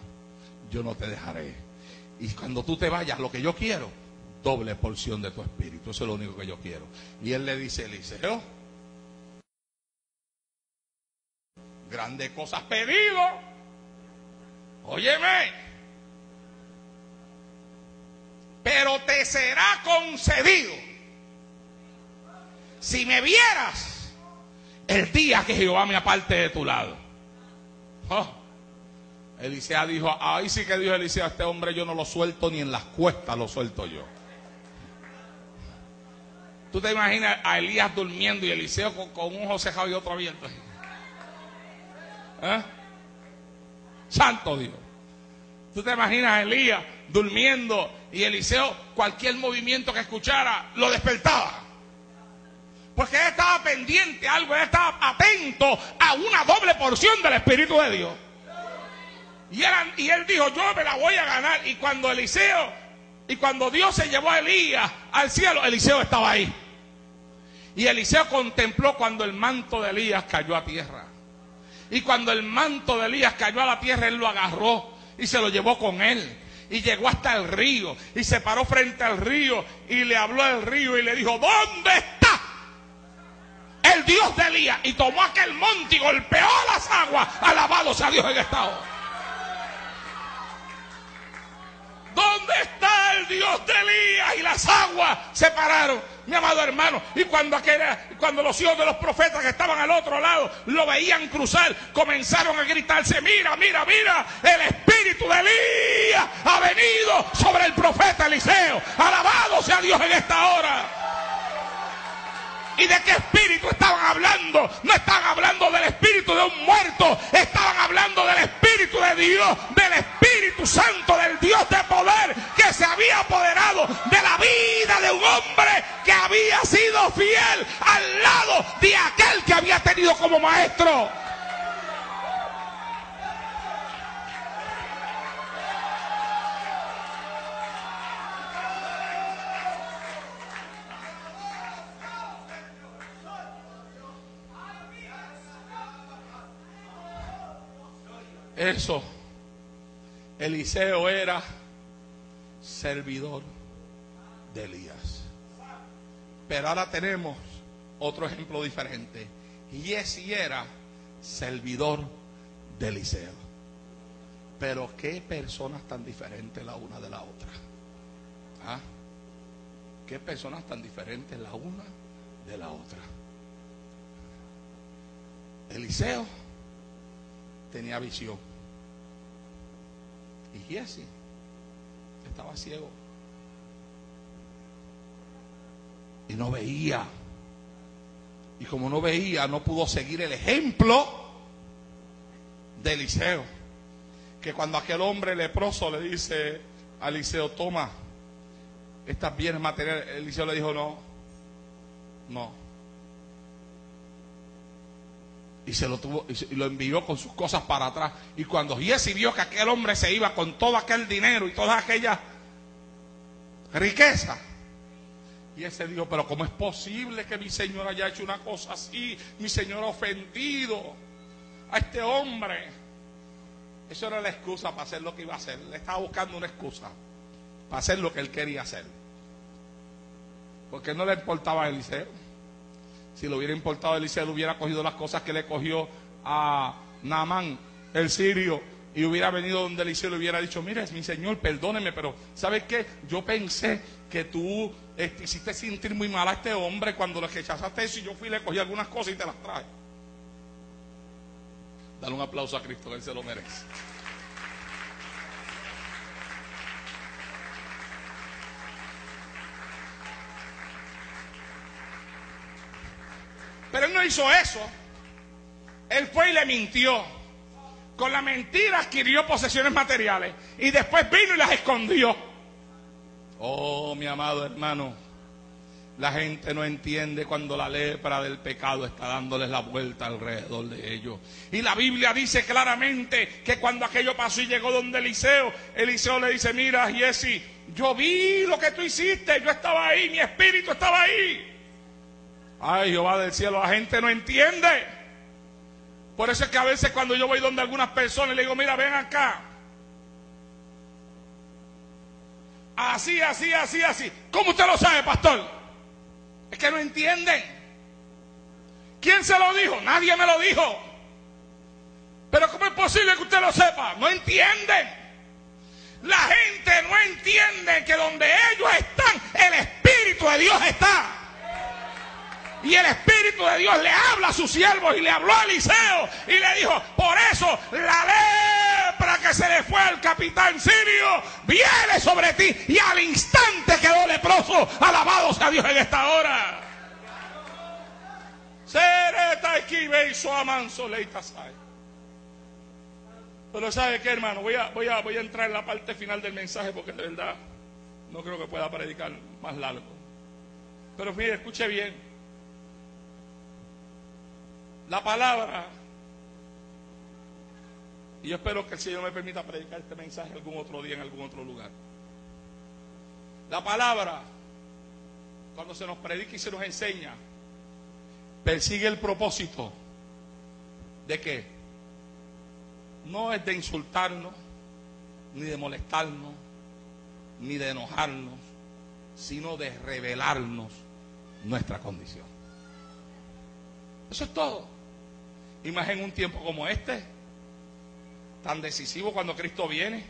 [SPEAKER 1] yo no te dejaré. Y cuando tú te vayas, lo que yo quiero, doble porción de tu espíritu. Eso es lo único que yo quiero. Y él le dice a Eliseo, grandes cosas pedido. Óyeme, pero te será concedido si me vieras el día que Jehová me aparte de tu lado. Eliseo dijo, ahí sí que dijo Eliseo, a este hombre yo no lo suelto ni en las cuestas lo suelto yo. Tú te imaginas a Elías durmiendo y Eliseo con un ojo cerrado y otro abierto. Santo Dios. Tú te imaginas a Elías durmiendo y Eliseo cualquier movimiento que escuchara lo despertaba. Porque él estaba pendiente a algo, él estaba atento a una doble porción del Espíritu de Dios. Y él dijo, yo me la voy a ganar. Y cuando Dios se llevó a Elías al cielo, Eliseo estaba ahí. Y Eliseo contempló cuando el manto de Elías cayó a tierra. Y cuando el manto de Elías cayó a la tierra, él lo agarró y se lo llevó con él. Y llegó hasta el río y se paró frente al río y le habló al río y le dijo, ¿dónde está el Dios de Elías? Y tomó aquel monte y golpeó las aguas. Alabado sea Dios en esta hora. ¿Dónde está el Dios de Elías? Y las aguas se pararon, mi amado hermano. Y cuando los hijos de los profetas que estaban al otro lado lo veían cruzar, comenzaron a gritarse, mira, mira, mira, el espíritu de Elías ha venido sobre el profeta Eliseo. Alabado sea Dios en esta hora. ¿Y de qué espíritu estaban hablando? No estaban hablando del espíritu de un muerto, estaban hablando del espíritu de Dios, del Espíritu Santo, del Dios de poder que se había apoderado de la vida de un hombre que había sido fiel al lado de aquel que había tenido como maestro. Eso, Eliseo era servidor de Elías. Pero ahora tenemos otro ejemplo diferente. Giesi era servidor de Eliseo. Pero qué personas tan diferentes la una de la otra. Qué personas tan diferentes la una de la otra. Eliseo tenía visión. Y Giesi estaba ciego y no veía. Y como no veía, no pudo seguir el ejemplo de Eliseo. Que cuando aquel hombre leproso le dice a Eliseo, toma estas bienes materiales, Eliseo le dijo, no. Y y lo envió con sus cosas para atrás. Y cuando Giesi vio que aquel hombre se iba con todo aquel dinero y toda aquella riqueza, Giesi dijo, pero ¿cómo es posible que mi señor haya hecho una cosa así? Mi señor ha ofendido a este hombre. Eso era la excusa para hacer lo que iba a hacer. Le estaba buscando una excusa para hacer lo que él quería hacer. Porque no le importaba a Eliseo. Si le hubiera importado a Eliseo, le hubiera cogido las cosas que le cogió a Naamán, el sirio, y hubiera venido donde Eliseo le hubiera dicho, mire, mi señor, perdóneme, pero ¿sabes qué? Yo pensé que tú hiciste sentir muy mal a este hombre cuando le rechazaste eso, y yo fui y le cogí algunas cosas y te las traje. Dale un aplauso a Cristo, que él se lo merece. Pero él no hizo eso. Él fue y le mintió. Con la mentira adquirió posesiones materiales y después vino y las escondió. Oh, mi amado hermano, la gente no entiende cuando la lepra del pecado está dándoles la vuelta alrededor de ellos. Y la Biblia dice claramente que cuando aquello pasó y llegó donde Eliseo, Eliseo le dice, mira, Giesi, yo vi lo que tú hiciste, yo estaba ahí, mi espíritu estaba ahí. Ay, Jehová del cielo, la gente no entiende. Por eso es que a veces cuando yo voy donde algunas personas le digo, mira, ven acá. Así, así, así, así. ¿Cómo usted lo sabe, pastor? Es que no entienden. ¿Quién se lo dijo? Nadie me lo dijo. Pero ¿cómo es posible que usted lo sepa? No entienden. La gente no entiende que donde ellos están, el Espíritu de Dios está. Y el Espíritu de Dios le habla a sus siervos y le habló a Eliseo y le dijo, por eso la lepra que se le fue al capitán sirio viene sobre ti. Y al instante quedó leproso. Alabado sea Dios en esta hora. Pero ¿sabe qué, hermano? Voy a entrar en la parte final del mensaje porque de verdad no creo que pueda predicar más largo. Pero mire, escuche bien. La palabra, y yo espero que el Señor me permita predicar este mensaje algún otro día en algún otro lugar. La palabra, cuando se nos predica y se nos enseña, persigue el propósito de que no es de insultarnos, ni de molestarnos, ni de enojarnos, sino de revelarnos nuestra condición. Eso es todo. Y más en un tiempo como este, tan decisivo cuando Cristo viene.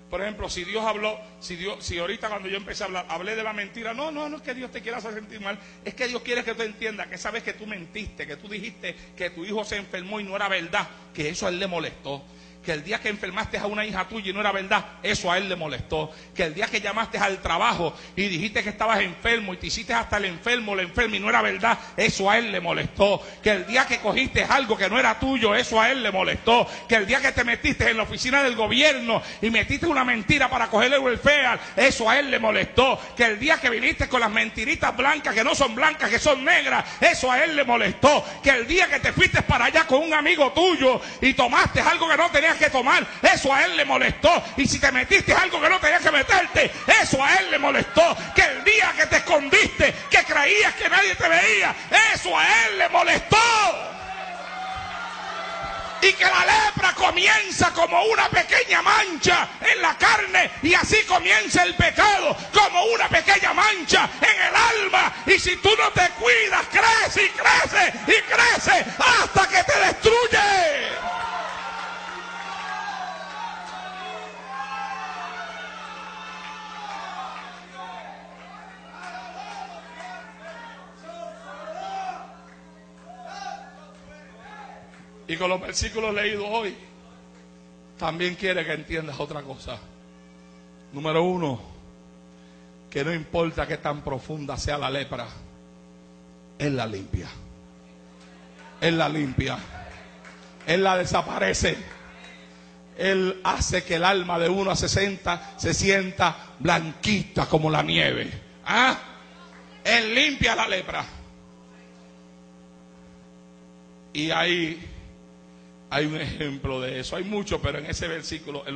[SPEAKER 1] Por ejemplo, si Dios habló, si ahorita cuando yo empecé a hablar, hablé de la mentira, no es que Dios te quiera hacer sentir mal, es que Dios quiere que tú entiendas que sabes que tú mentiste, que tú dijiste que tu hijo se enfermó y no era verdad, que eso a él le molestó. Que el día que enfermaste a una hija tuya y no era verdad, eso a él le molestó. Que el día que llamaste al trabajo y dijiste que estabas enfermo y te hiciste hasta el enfermo y no era verdad, eso a él le molestó. Que el día que cogiste algo que no era tuyo, eso a él le molestó. Que el día que te metiste en la oficina del gobierno y metiste una mentira para coger el welfare, eso a él le molestó. Que el día que viniste con las mentiritas blancas que no son blancas, que son negras, eso a él le molestó. Que el día que te fuiste para allá con un amigo tuyo y tomaste algo que no tenías que tomar, eso a él le molestó. Y si te metiste algo que no tenías que meterte, eso a él le molestó. Que el día que te escondiste, que creías que nadie te veía, eso a él le molestó. Y que la lepra comienza como una pequeña mancha en la carne, y así comienza el pecado, como una pequeña mancha en el alma. Y si tú no te cuidas, crece y crece y crece hasta que te destruye. Y con los versículos leídos hoy, también quiere que entiendas otra cosa. Número 1, que no importa qué tan profunda sea la lepra, Él la limpia. Él la limpia. Él la desaparece. Él hace que el alma de uno a 60 se sienta blanquita como la nieve. ¿Ah? Él limpia la lepra. Y ahí hay un ejemplo de eso. Hay mucho, pero en ese versículo, en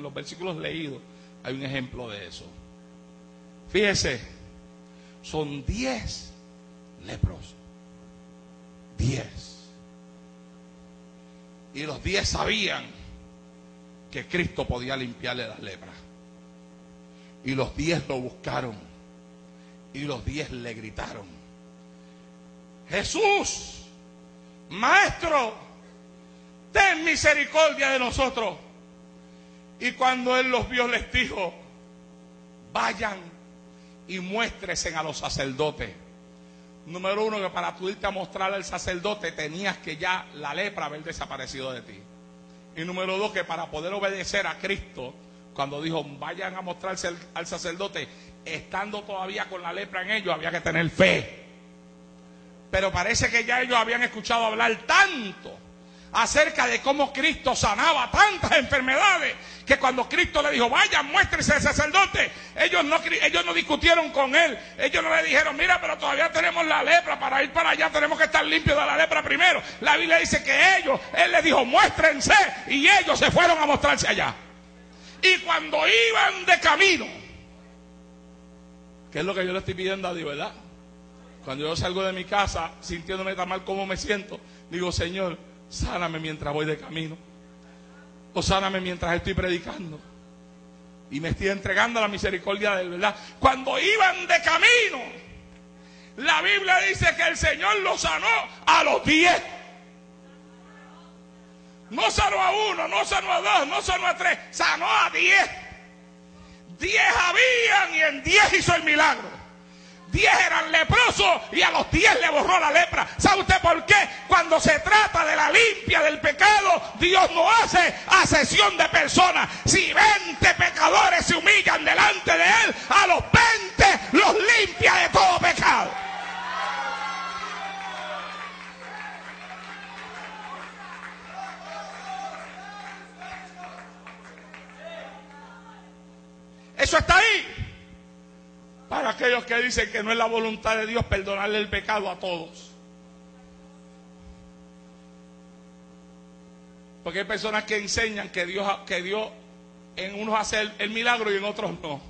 [SPEAKER 1] los versículos leídos, hay un ejemplo de eso. Fíjese, son 10 leprosos. 10. Y los 10 sabían que Cristo podía limpiarle las lepras. Y los 10 lo buscaron. Y los 10 le gritaron: Jesús, Maestro, ten misericordia de nosotros. Y cuando él los vio, les dijo: vayan y muéstrense a los sacerdotes. Número 1, que para tú irte a mostrar al sacerdote tenías que ya la lepra haber desaparecido de ti. Y número 2, que para poder obedecer a Cristo, cuando dijo vayan a mostrarse al sacerdote, estando todavía con la lepra en ellos, había que tener fe. Pero parece que ya ellos habían escuchado hablar tanto acerca de cómo Cristo sanaba tantas enfermedades, que cuando Cristo le dijo vayan, muéstrense al sacerdote, ellos no discutieron con él. Ellos no le dijeron: mira, pero todavía tenemos la lepra, para ir para allá tenemos que estar limpios de la lepra primero. La Biblia dice que él les dijo muéstrense, y ellos se fueron a mostrarse allá. Y cuando iban de camino, ¿qué es lo que yo le estoy pidiendo a Dios, verdad? Cuando yo salgo de mi casa sintiéndome tan mal como me siento, digo: Señor, sáname mientras voy de camino, o sáname mientras estoy predicando y me estoy entregando a la misericordia de Él, ¿verdad? Cuando iban de camino, la Biblia dice que el Señor los sanó a los 10. No sanó a 1, no sanó a 2, no sanó a 3, sanó a 10. 10 habían y en 10 hizo el milagro. 10 eran leprosos y a los 10 le borró la lepra. ¿Sabe usted por qué? Cuando se trata de la limpia del pecado, Dios no hace acepción de personas. Si 20 pecadores se humillan delante de Él, a los 20 los limpia de todo pecado. Eso está ahí. Para aquellos que dicen que no es la voluntad de Dios perdonarle el pecado a todos. Porque hay personas que enseñan que Dios en unos hace el milagro y en otros no.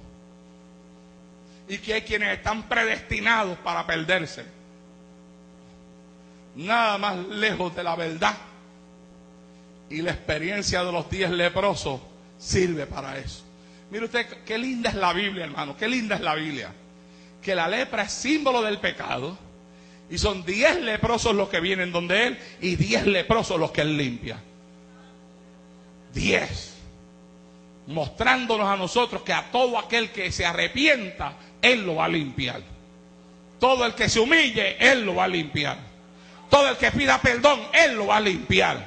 [SPEAKER 1] Y que hay quienes están predestinados para perderse. Nada más lejos de la verdad. Y la experiencia de los 10 leprosos sirve para eso. Mire usted, qué linda es la Biblia, hermano, qué linda es la Biblia. Que la lepra es símbolo del pecado. Y son 10 leprosos los que vienen donde Él y 10 leprosos los que Él limpia. 10. Mostrándonos a nosotros que a todo aquel que se arrepienta, Él lo va a limpiar. Todo el que se humille, Él lo va a limpiar. Todo el que pida perdón, Él lo va a limpiar.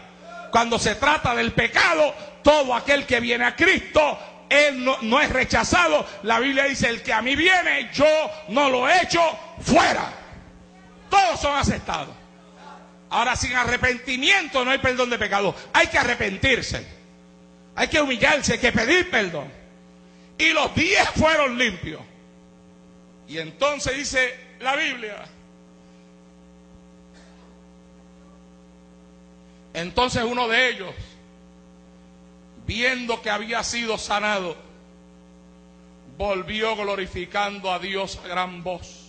[SPEAKER 1] Cuando se trata del pecado, todo aquel que viene a Cristo, Él no es rechazado. La Biblia dice, el que a mí viene, yo no lo echo fuera. Todos son aceptados. Ahora, sin arrepentimiento no hay perdón de pecado. Hay que arrepentirse. Hay que humillarse, hay que pedir perdón. Y los 10 fueron limpios. Y entonces dice la Biblia. Entonces uno de ellos, viendo que había sido sanado, volvió glorificando a Dios a gran voz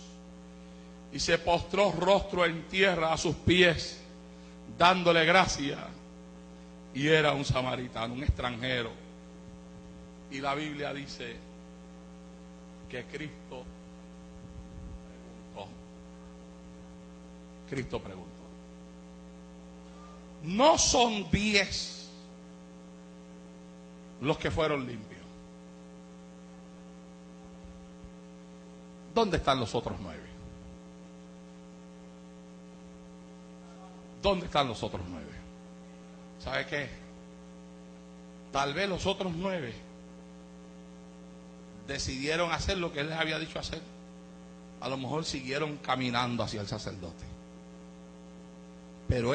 [SPEAKER 1] y se postró rostro en tierra a sus pies, dándole gracia. Y era un samaritano, un extranjero. Y la Biblia dice que Cristo preguntó. No son 10 los que fueron limpios. ¿Dónde están los otros 9? ¿Dónde están los otros 9? ¿Sabe qué? Tal vez los otros 9 decidieron hacer lo que Él les había dicho hacer. A lo mejor siguieron caminando hacia el sacerdote. Pero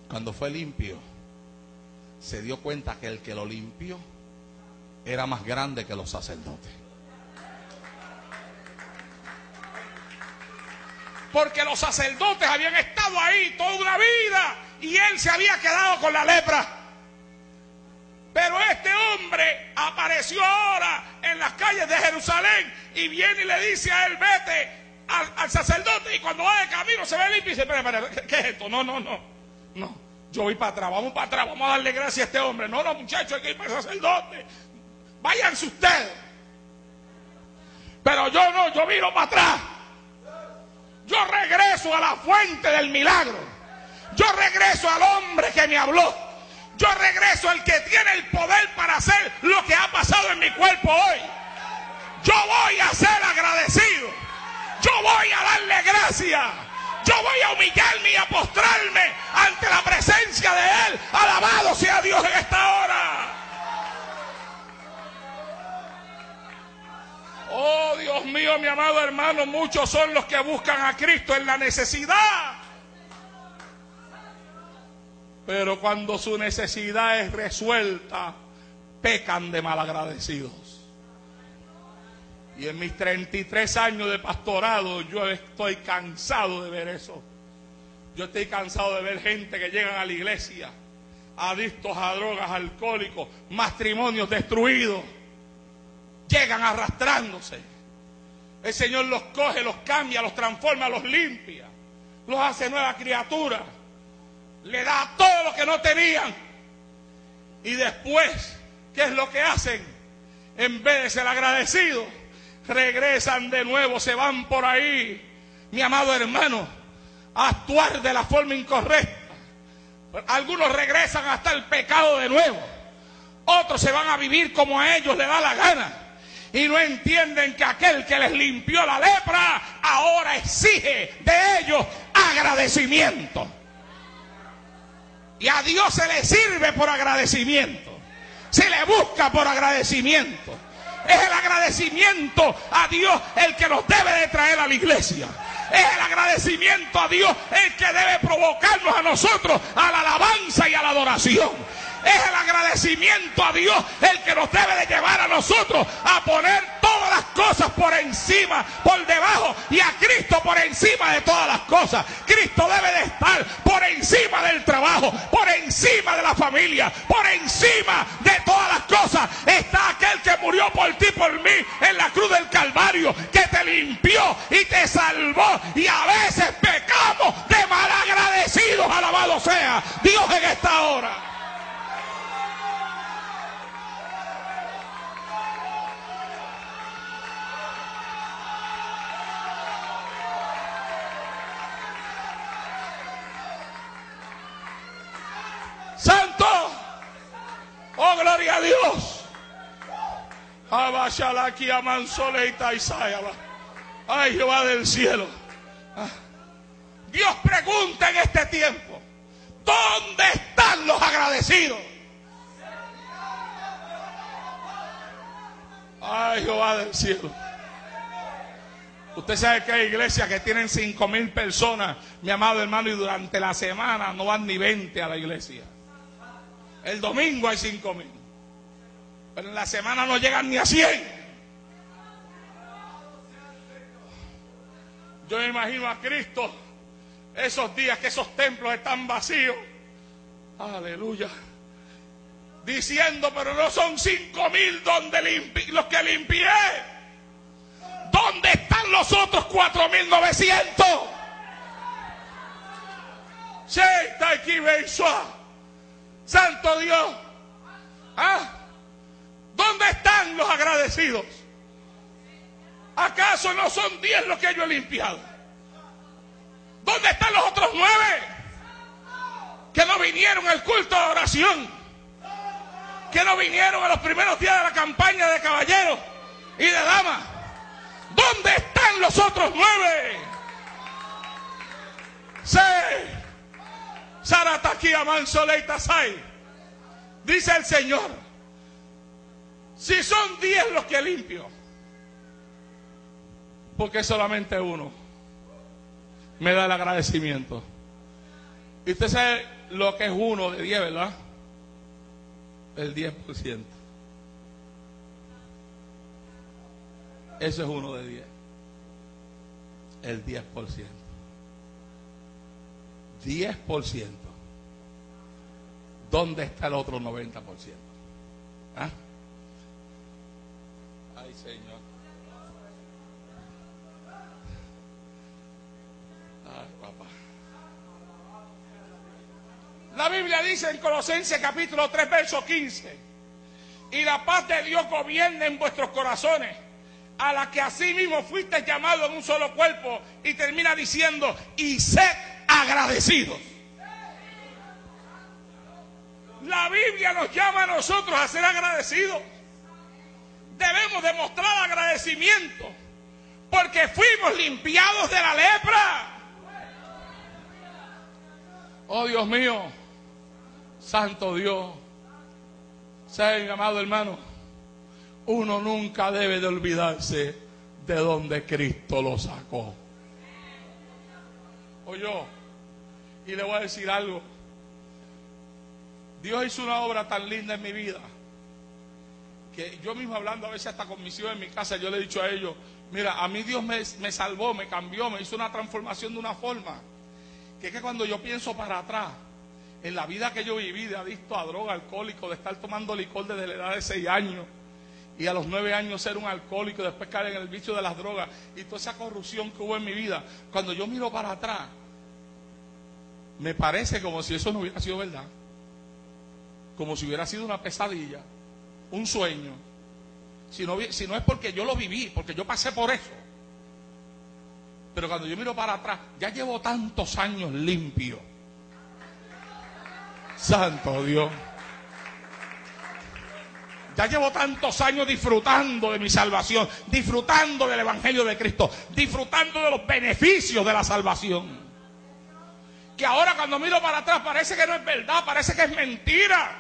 [SPEAKER 1] cuando fue limpio, se dio cuenta que el que lo limpió era más grande que los sacerdotes. Porque los sacerdotes habían estado ahí toda una vida y él se había quedado con la lepra. Pero este hombre apareció ahora en las calles de Jerusalén y viene y le dice a él, vete al sacerdote, y cuando va de camino se ve limpio y dice, espera, ¿qué es esto? No, yo voy para atrás, vamos para atrás, vamos a darle gracias a este hombre. No, muchachos, hay que ir para el sacerdote. Váyanse ustedes. Pero yo no, yo miro para atrás. Yo regreso a la fuente del milagro. Yo regreso al hombre que me habló. Yo regreso al que tiene el poder para hacer lo que ha pasado en mi cuerpo hoy. Yo voy a ser agradecido. Yo voy a darle gracias. Yo voy a humillarme y a postrarme ante la presencia de Él. Alabado sea Dios en esta hora. Oh, Dios mío, mi amado hermano, muchos son los que buscan a Cristo en la necesidad. Pero cuando su necesidad es resuelta, pecan de malagradecidos. Y en mis 33 años de pastorado, yo estoy cansado de ver eso. Yo estoy cansado de ver gente que llegan a la iglesia, adictos a drogas, alcohólicos, matrimonios destruidos. Llegan arrastrándose. El Señor los coge, los cambia, los transforma, los limpia, los hace nueva criatura. le da todo lo que no tenían. Y después, ¿qué es lo que hacen? En vez de ser agradecidos, regresan de nuevo, se van por ahí, mi amado hermano, a actuar de la forma incorrecta. Algunos regresan hasta el pecado de nuevo. Otros se van a vivir como a ellos les da la gana. Y no entienden que aquel que les limpió la lepra ahora exige de ellos agradecimiento. Y a Dios se le sirve por agradecimiento. Se le busca por agradecimiento. Es el agradecimiento a Dios el que nos debe de traer a la iglesia. Es el agradecimiento a Dios el que debe provocarnos a nosotros a la alabanza y a la adoración. Es el agradecimiento a Dios el que nos debe de llevar a nosotros a poner todas las cosas por encima, por debajo, y a Cristo por encima de todas las cosas. Cristo debe de estar por encima del trabajo, por encima de la familia, por encima de todas las cosas. Está aquel que murió por ti, por mí, en la cruz del Calvario, que te limpió y te salvó. Y a veces pecamos de malagradecidos, alabado sea Dios en esta hora. Santo, oh gloria a Dios. Ay, Jehová del cielo. Dios pregunta en este tiempo: ¿dónde están los agradecidos? Ay, Jehová del cielo. Usted sabe que hay iglesias que tienen 5,000 personas, mi amado hermano, y durante la semana no van ni 20 a la iglesia. El domingo hay 5,000, pero en la semana no llegan ni a 100. Yo me imagino a Cristo esos días que esos templos están vacíos, aleluya, diciendo: pero no son 5,000 los que limpié. ¿Dónde están los otros 4,900? Santo Dios. ¿Dónde están los agradecidos? ¿Acaso no son 10 los que yo he limpiado? ¿Dónde están los otros 9 que no vinieron al culto de oración? Que no vinieron a los primeros días de la campaña de caballeros y de damas. ¿Dónde están los otros 9? Dice el Señor: si son 10 los que limpio, porque solamente uno me da el agradecimiento. Y usted sabe lo que es 1 de 10, ¿verdad? El 10%. Eso es 1 de 10. El 10%. 10%. ¿Dónde está el otro 90%? ¿Ah? Ay, Señor. Ay, papá. La Biblia dice en Colosenses capítulo 3, verso 15: y la paz de Dios gobierna en vuestros corazones, a la que asimismo fuiste llamados en un solo cuerpo. Y termina diciendo: y sed agradecidos. La Biblia nos llama a nosotros a ser agradecidos. Debemos demostrar agradecimiento porque fuimos limpiados de la lepra. Oh, Dios mío, santo Dios. ¿Sabe, mi amado hermano? Uno nunca debe de olvidarse de donde Cristo lo sacó. Oye, y le voy a decir algo. Dios hizo una obra tan linda en mi vida que yo mismo, hablando a veces hasta con mis hijos en mi casa, yo le he dicho a ellos: mira, a mí Dios me salvó, me cambió, me hizo una transformación de una forma que es que cuando yo pienso para atrás en la vida que yo viví de adicto a droga, alcohólico, de estar tomando licor desde la edad de 6 años y a los 9 años ser un alcohólico y después caer en el vicio de las drogas y toda esa corrupción que hubo en mi vida, cuando yo miro para atrás Me parece como si eso no hubiera sido verdad, como si hubiera sido una pesadilla, un sueño. Si no es porque yo lo viví, porque yo pasé por eso. Pero cuando yo miro para atrás, ya llevo tantos años limpio. Santo Dios. Ya llevo tantos años disfrutando de mi salvación, disfrutando del Evangelio de Cristo, disfrutando de los beneficios de la salvación, que ahora cuando miro para atrás parece que no es verdad, parece que es mentira.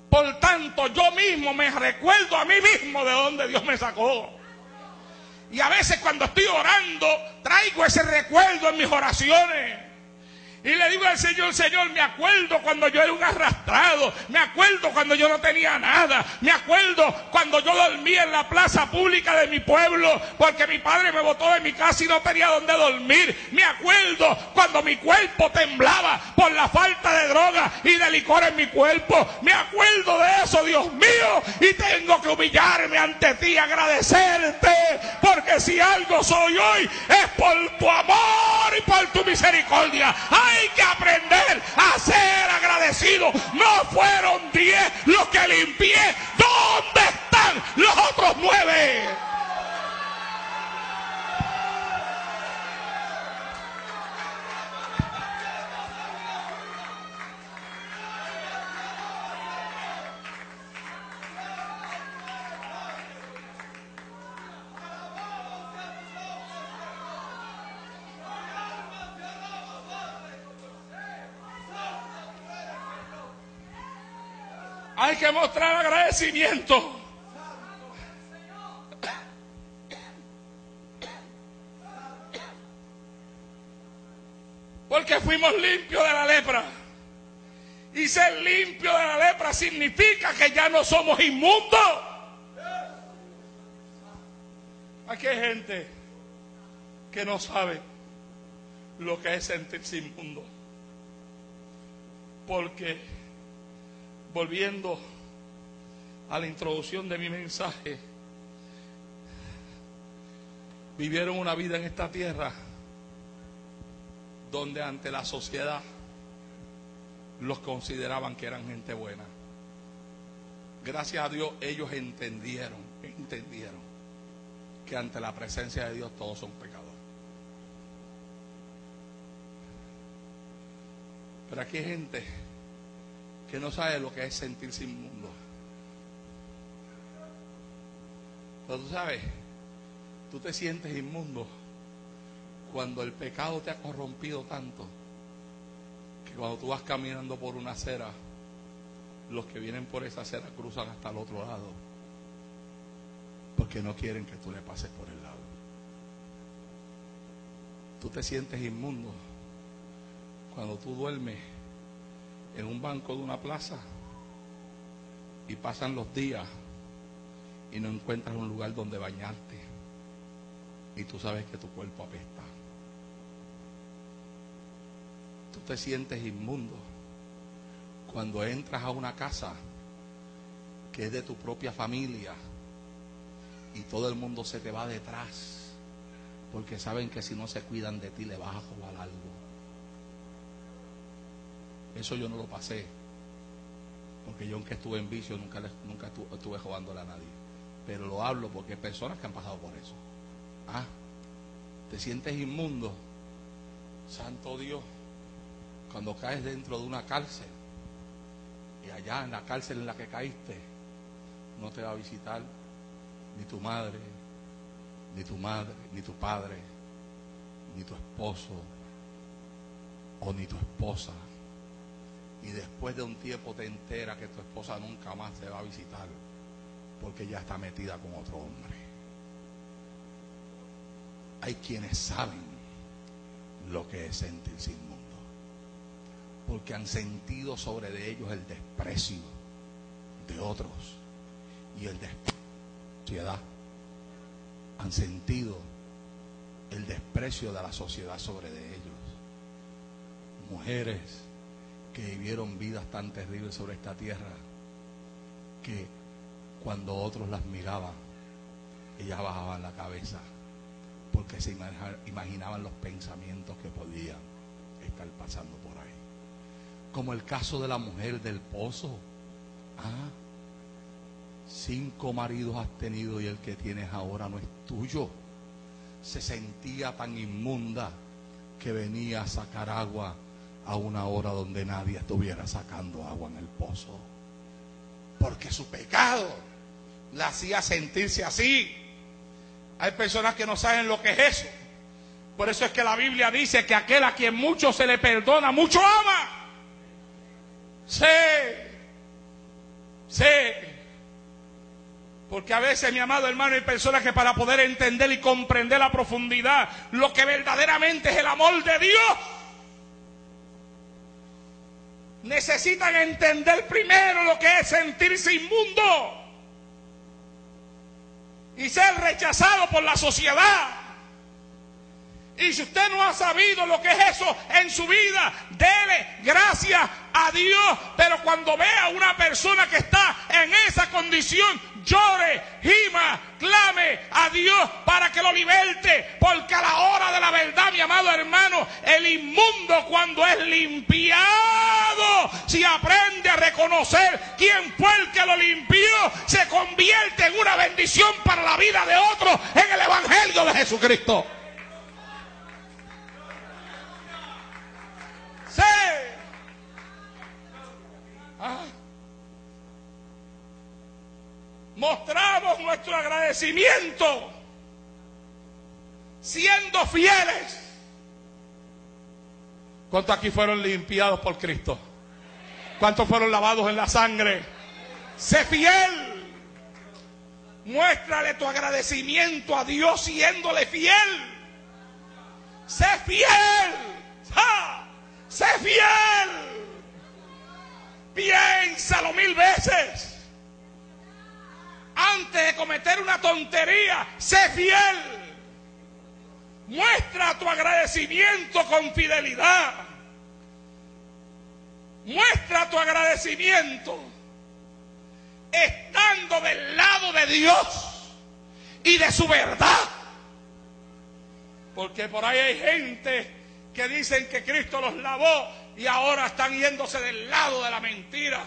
[SPEAKER 1] Por tanto, yo mismo me recuerdo a mí mismo de donde Dios me sacó. Y a veces cuando estoy orando, traigo ese recuerdo en mis oraciones. Y le digo al Señor, Señor, me acuerdo cuando yo era un arrastrado, me acuerdo cuando yo no tenía nada, me acuerdo cuando yo dormía en la plaza pública de mi pueblo, porque mi padre me botó de mi casa y no tenía donde dormir, me acuerdo cuando mi cuerpo temblaba por la falta de droga y de licor en mi cuerpo, me acuerdo de eso, Dios mío, y tengo que humillarme ante ti, agradecerte, porque si algo soy hoy, es por tu amor y por tu misericordia. Hay que aprender a ser agradecido. No fueron 10 los que limpié. ¿Dónde están los otros 9? Hay que mostrar agradecimiento. Porque fuimos limpios de la lepra. Y ser limpio de la lepra significa que ya no somos inmundos. Aquí hay gente que no sabe lo que es sentirse inmundo. Porque volviendo a la introducción de mi mensaje, vivieron una vida en esta tierra donde ante la sociedad los consideraban que eran gente buena. Gracias a Dios ellos entendieron que ante la presencia de Dios todos son pecadores. Pero aquí hay gente que no sabe lo que es sentirse inmundo. Pero tú sabes, tú te sientes inmundo cuando el pecado te ha corrompido tanto que cuando tú vas caminando por una acera, los que vienen por esa acera cruzan hasta el otro lado porque no quieren que tú le pases por el lado. Tú te sientes inmundo cuando tú duermes en un banco de una plaza y pasan los días y no encuentras un lugar donde bañarte y tú sabes que tu cuerpo apesta. Tú te sientes inmundo cuando entras a una casa que es de tu propia familia y todo el mundo se te va detrás porque saben que si no se cuidan de ti le vas a robar algo. Eso yo no lo pasé, porque yo aunque estuve en vicio nunca estuve robándole a nadie, pero lo hablo porque hay personas que han pasado por eso. Te sientes inmundo, santo Dios, cuando caes dentro de una cárcel y allá en la cárcel en la que caíste no te va a visitar ni tu madre, ni tu padre, ni tu esposo o ni tu esposa. Y después de un tiempo te enteras que tu esposa nunca más te va a visitar porque ya está metida con otro hombre. Hay quienes saben lo que es sentirse inmundo porque han sentido sobre de ellos el desprecio de otros y el desprecio de la sociedad. Han sentido el desprecio de la sociedad sobre de ellos. Mujeres que vivieron vidas tan terribles sobre esta tierra que cuando otros las miraban ellas bajaban la cabeza porque porque se imaginaban los pensamientos que podían estar pasando por ahí. Como el caso de la mujer del pozo. 5 maridos has tenido y el que tienes ahora no es tuyo. Se sentía tan inmunda que venía a sacar agua a una hora donde nadie estuviera sacando agua en el pozo, porque su pecado la hacía sentirse así. Hay personas que no saben lo que es eso. Por eso es que la Biblia dice que aquel a quien mucho se le perdona, mucho ama. Sí. Porque a veces, mi amado hermano, hay personas que para poder entender y comprender a profundidad lo que verdaderamente es el amor de Dios, necesitan entender primero lo que es sentirse inmundo y ser rechazado por la sociedad. Y si usted no ha sabido lo que es eso en su vida, dele gracias a Dios. Pero cuando vea a una persona que está en esa condición, llore, gima, clame a Dios para que lo liberte. Porque a la hora de la verdad, mi amado hermano, el inmundo, cuando es limpiado, si aprende a reconocer quién fue el que lo limpió, se convierte en una bendición para la vida de otros en el Evangelio de Jesucristo. Sí. Mostramos nuestro agradecimiento siendo fieles. ¿Cuántos aquí fueron limpiados por Cristo? ¿Cuántos fueron lavados en la sangre? Sé fiel. Muéstrale tu agradecimiento a Dios siéndole fiel. Sé fiel. Sé fiel. Piénsalo 1000 veces antes de cometer una tontería. Sé fiel. Muestra tu agradecimiento con fidelidad. Muestra tu agradecimiento estando del lado de Dios y de su verdad. Porque por ahí hay gente que dicen que Cristo los lavó y ahora están yéndose del lado de la mentira.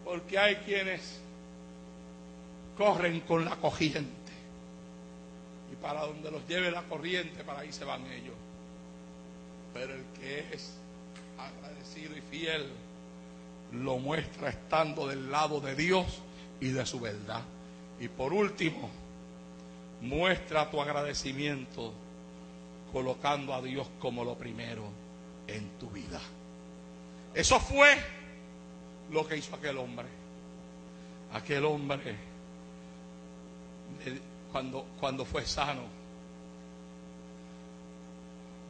[SPEAKER 1] Porque hay quienes corren con la corriente y para donde los lleve la corriente, para ahí se van ellos. Pero el que es agradecido y fiel lo muestra estando del lado de Dios y de su verdad. Y por último, muestra tu agradecimiento colocando a Dios como lo primero en tu vida. Eso fue lo que hizo aquel hombre. Aquel hombre, cuando fue sano,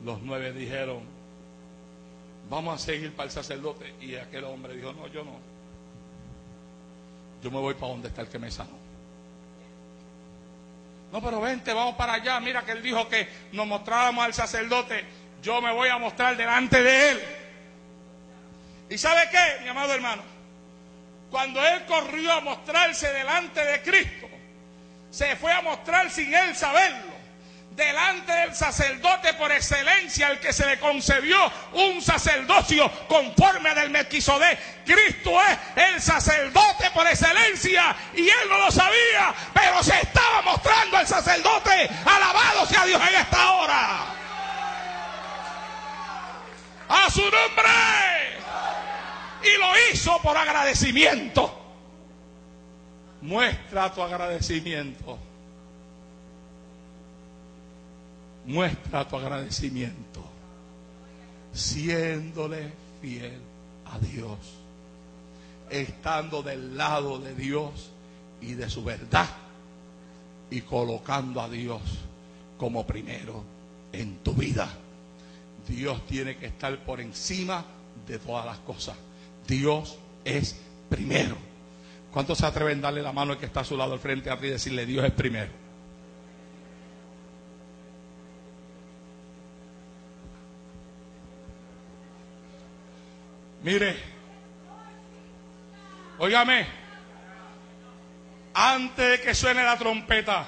[SPEAKER 1] los 9 dijeron: vamos a seguir para el sacerdote. Y aquel hombre dijo: no, yo no. Yo me voy para donde está el que me sanó. No, pero vente, vamos para allá. Mira que él dijo que nos mostráramos al sacerdote. Yo me voy a mostrar delante de él. ¿Y sabe qué, mi amado hermano? Cuando él corrió a mostrarse delante de Cristo, se fue a mostrar sin él saberlo, delante del sacerdote por excelencia, al que se le concedió un sacerdocio conforme al Melquisedec. Cristo es el sacerdote por excelencia y él no lo sabía, pero se estaba mostrando al sacerdote. Alabado sea Dios en esta hora. A su nombre. Y lo hizo por agradecimiento. Muestra tu agradecimiento. Muestra tu agradecimiento siéndole fiel a Dios, estando del lado de Dios y de su verdad, y colocando a Dios como primero en tu vida. Dios tiene que estar por encima de todas las cosas. Dios es primero. ¿Cuántos se atreven a darle la mano al que está a su lado al frente y decirle: Dios es primero? Mire, óigame, antes de que suene la trompeta,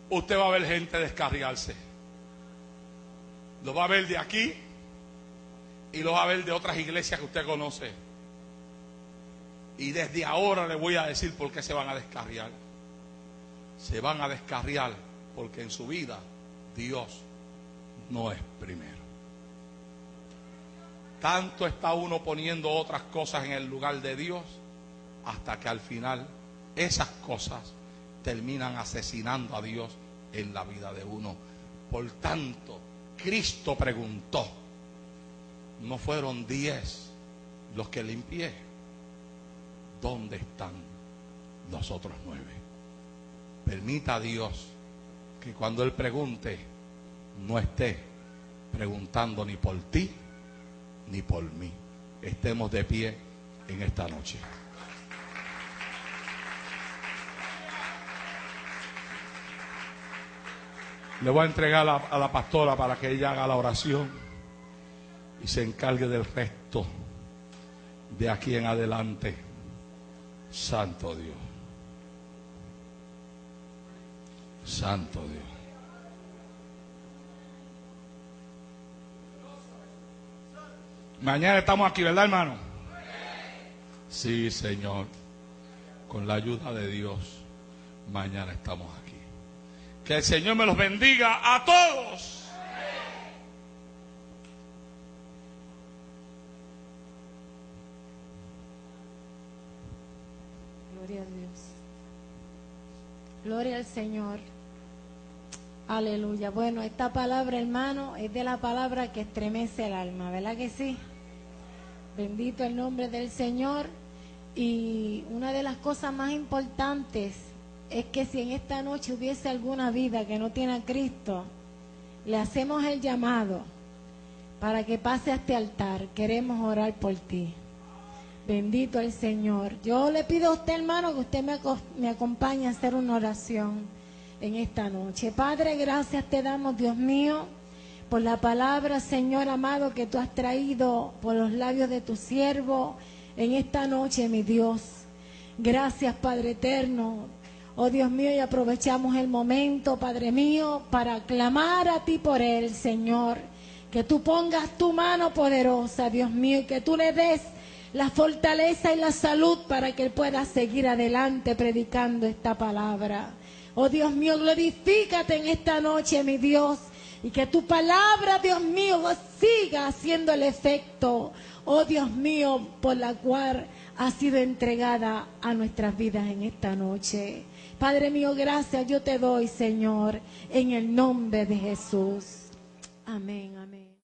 [SPEAKER 1] usted va a ver gente descarriarse. Lo va a ver de aquí y lo va a ver de otras iglesias que usted conoce. Y desde ahora le voy a decir por qué se van a descarriar. Se van a descarriar porque en su vida Dios no es primero. Tanto está uno poniendo otras cosas en el lugar de Dios, hasta que al final esas cosas terminan asesinando a Dios en la vida de uno. Por tanto, Cristo preguntó, ¿no fueron 10 los que limpié? ¿Dónde están los otros 9? Permita a Dios que cuando Él pregunte, no esté preguntando ni por ti ni por mí. Estemos de pie en esta noche. Le voy a entregar a la pastora para que ella haga la oración y se encargue del resto de aquí en adelante. Santo Dios. Santo Dios. Mañana estamos aquí, ¿verdad, hermano? Sí, Señor. Con la ayuda de Dios, mañana estamos aquí. Que el Señor me los bendiga a todos.
[SPEAKER 2] Gloria a Dios. Gloria al Señor. Aleluya. Bueno, esta palabra, hermano, es de la palabra que estremece el alma, ¿verdad que sí? Bendito el nombre del Señor. Y una de las cosas más importantes es que si en esta noche hubiese alguna vida que no tiene a Cristo, le hacemos el llamado para que pase a este altar. Queremos orar por ti. Bendito el Señor. Yo le pido a usted, hermano, que usted me acompañe a hacer una oración en esta noche. Padre, gracias te damos, Dios mío, por la palabra, Señor amado, que tú has traído por los labios de tu siervo en esta noche, mi Dios. Gracias, Padre eterno. Oh Dios mío, y aprovechamos el momento, Padre mío, para clamar a ti por él, Señor. Que tú pongas tu mano poderosa, Dios mío, y que tú le des la fortaleza y la salud para que él pueda seguir adelante predicando esta palabra. Oh Dios mío, glorifícate en esta noche, mi Dios, y que tu palabra, Dios mío, siga haciendo el efecto, oh Dios mío, por la cual ha sido entregada a nuestras vidas en esta noche. Padre mío, gracias yo te doy, Señor, en el nombre de Jesús. Amén, amén.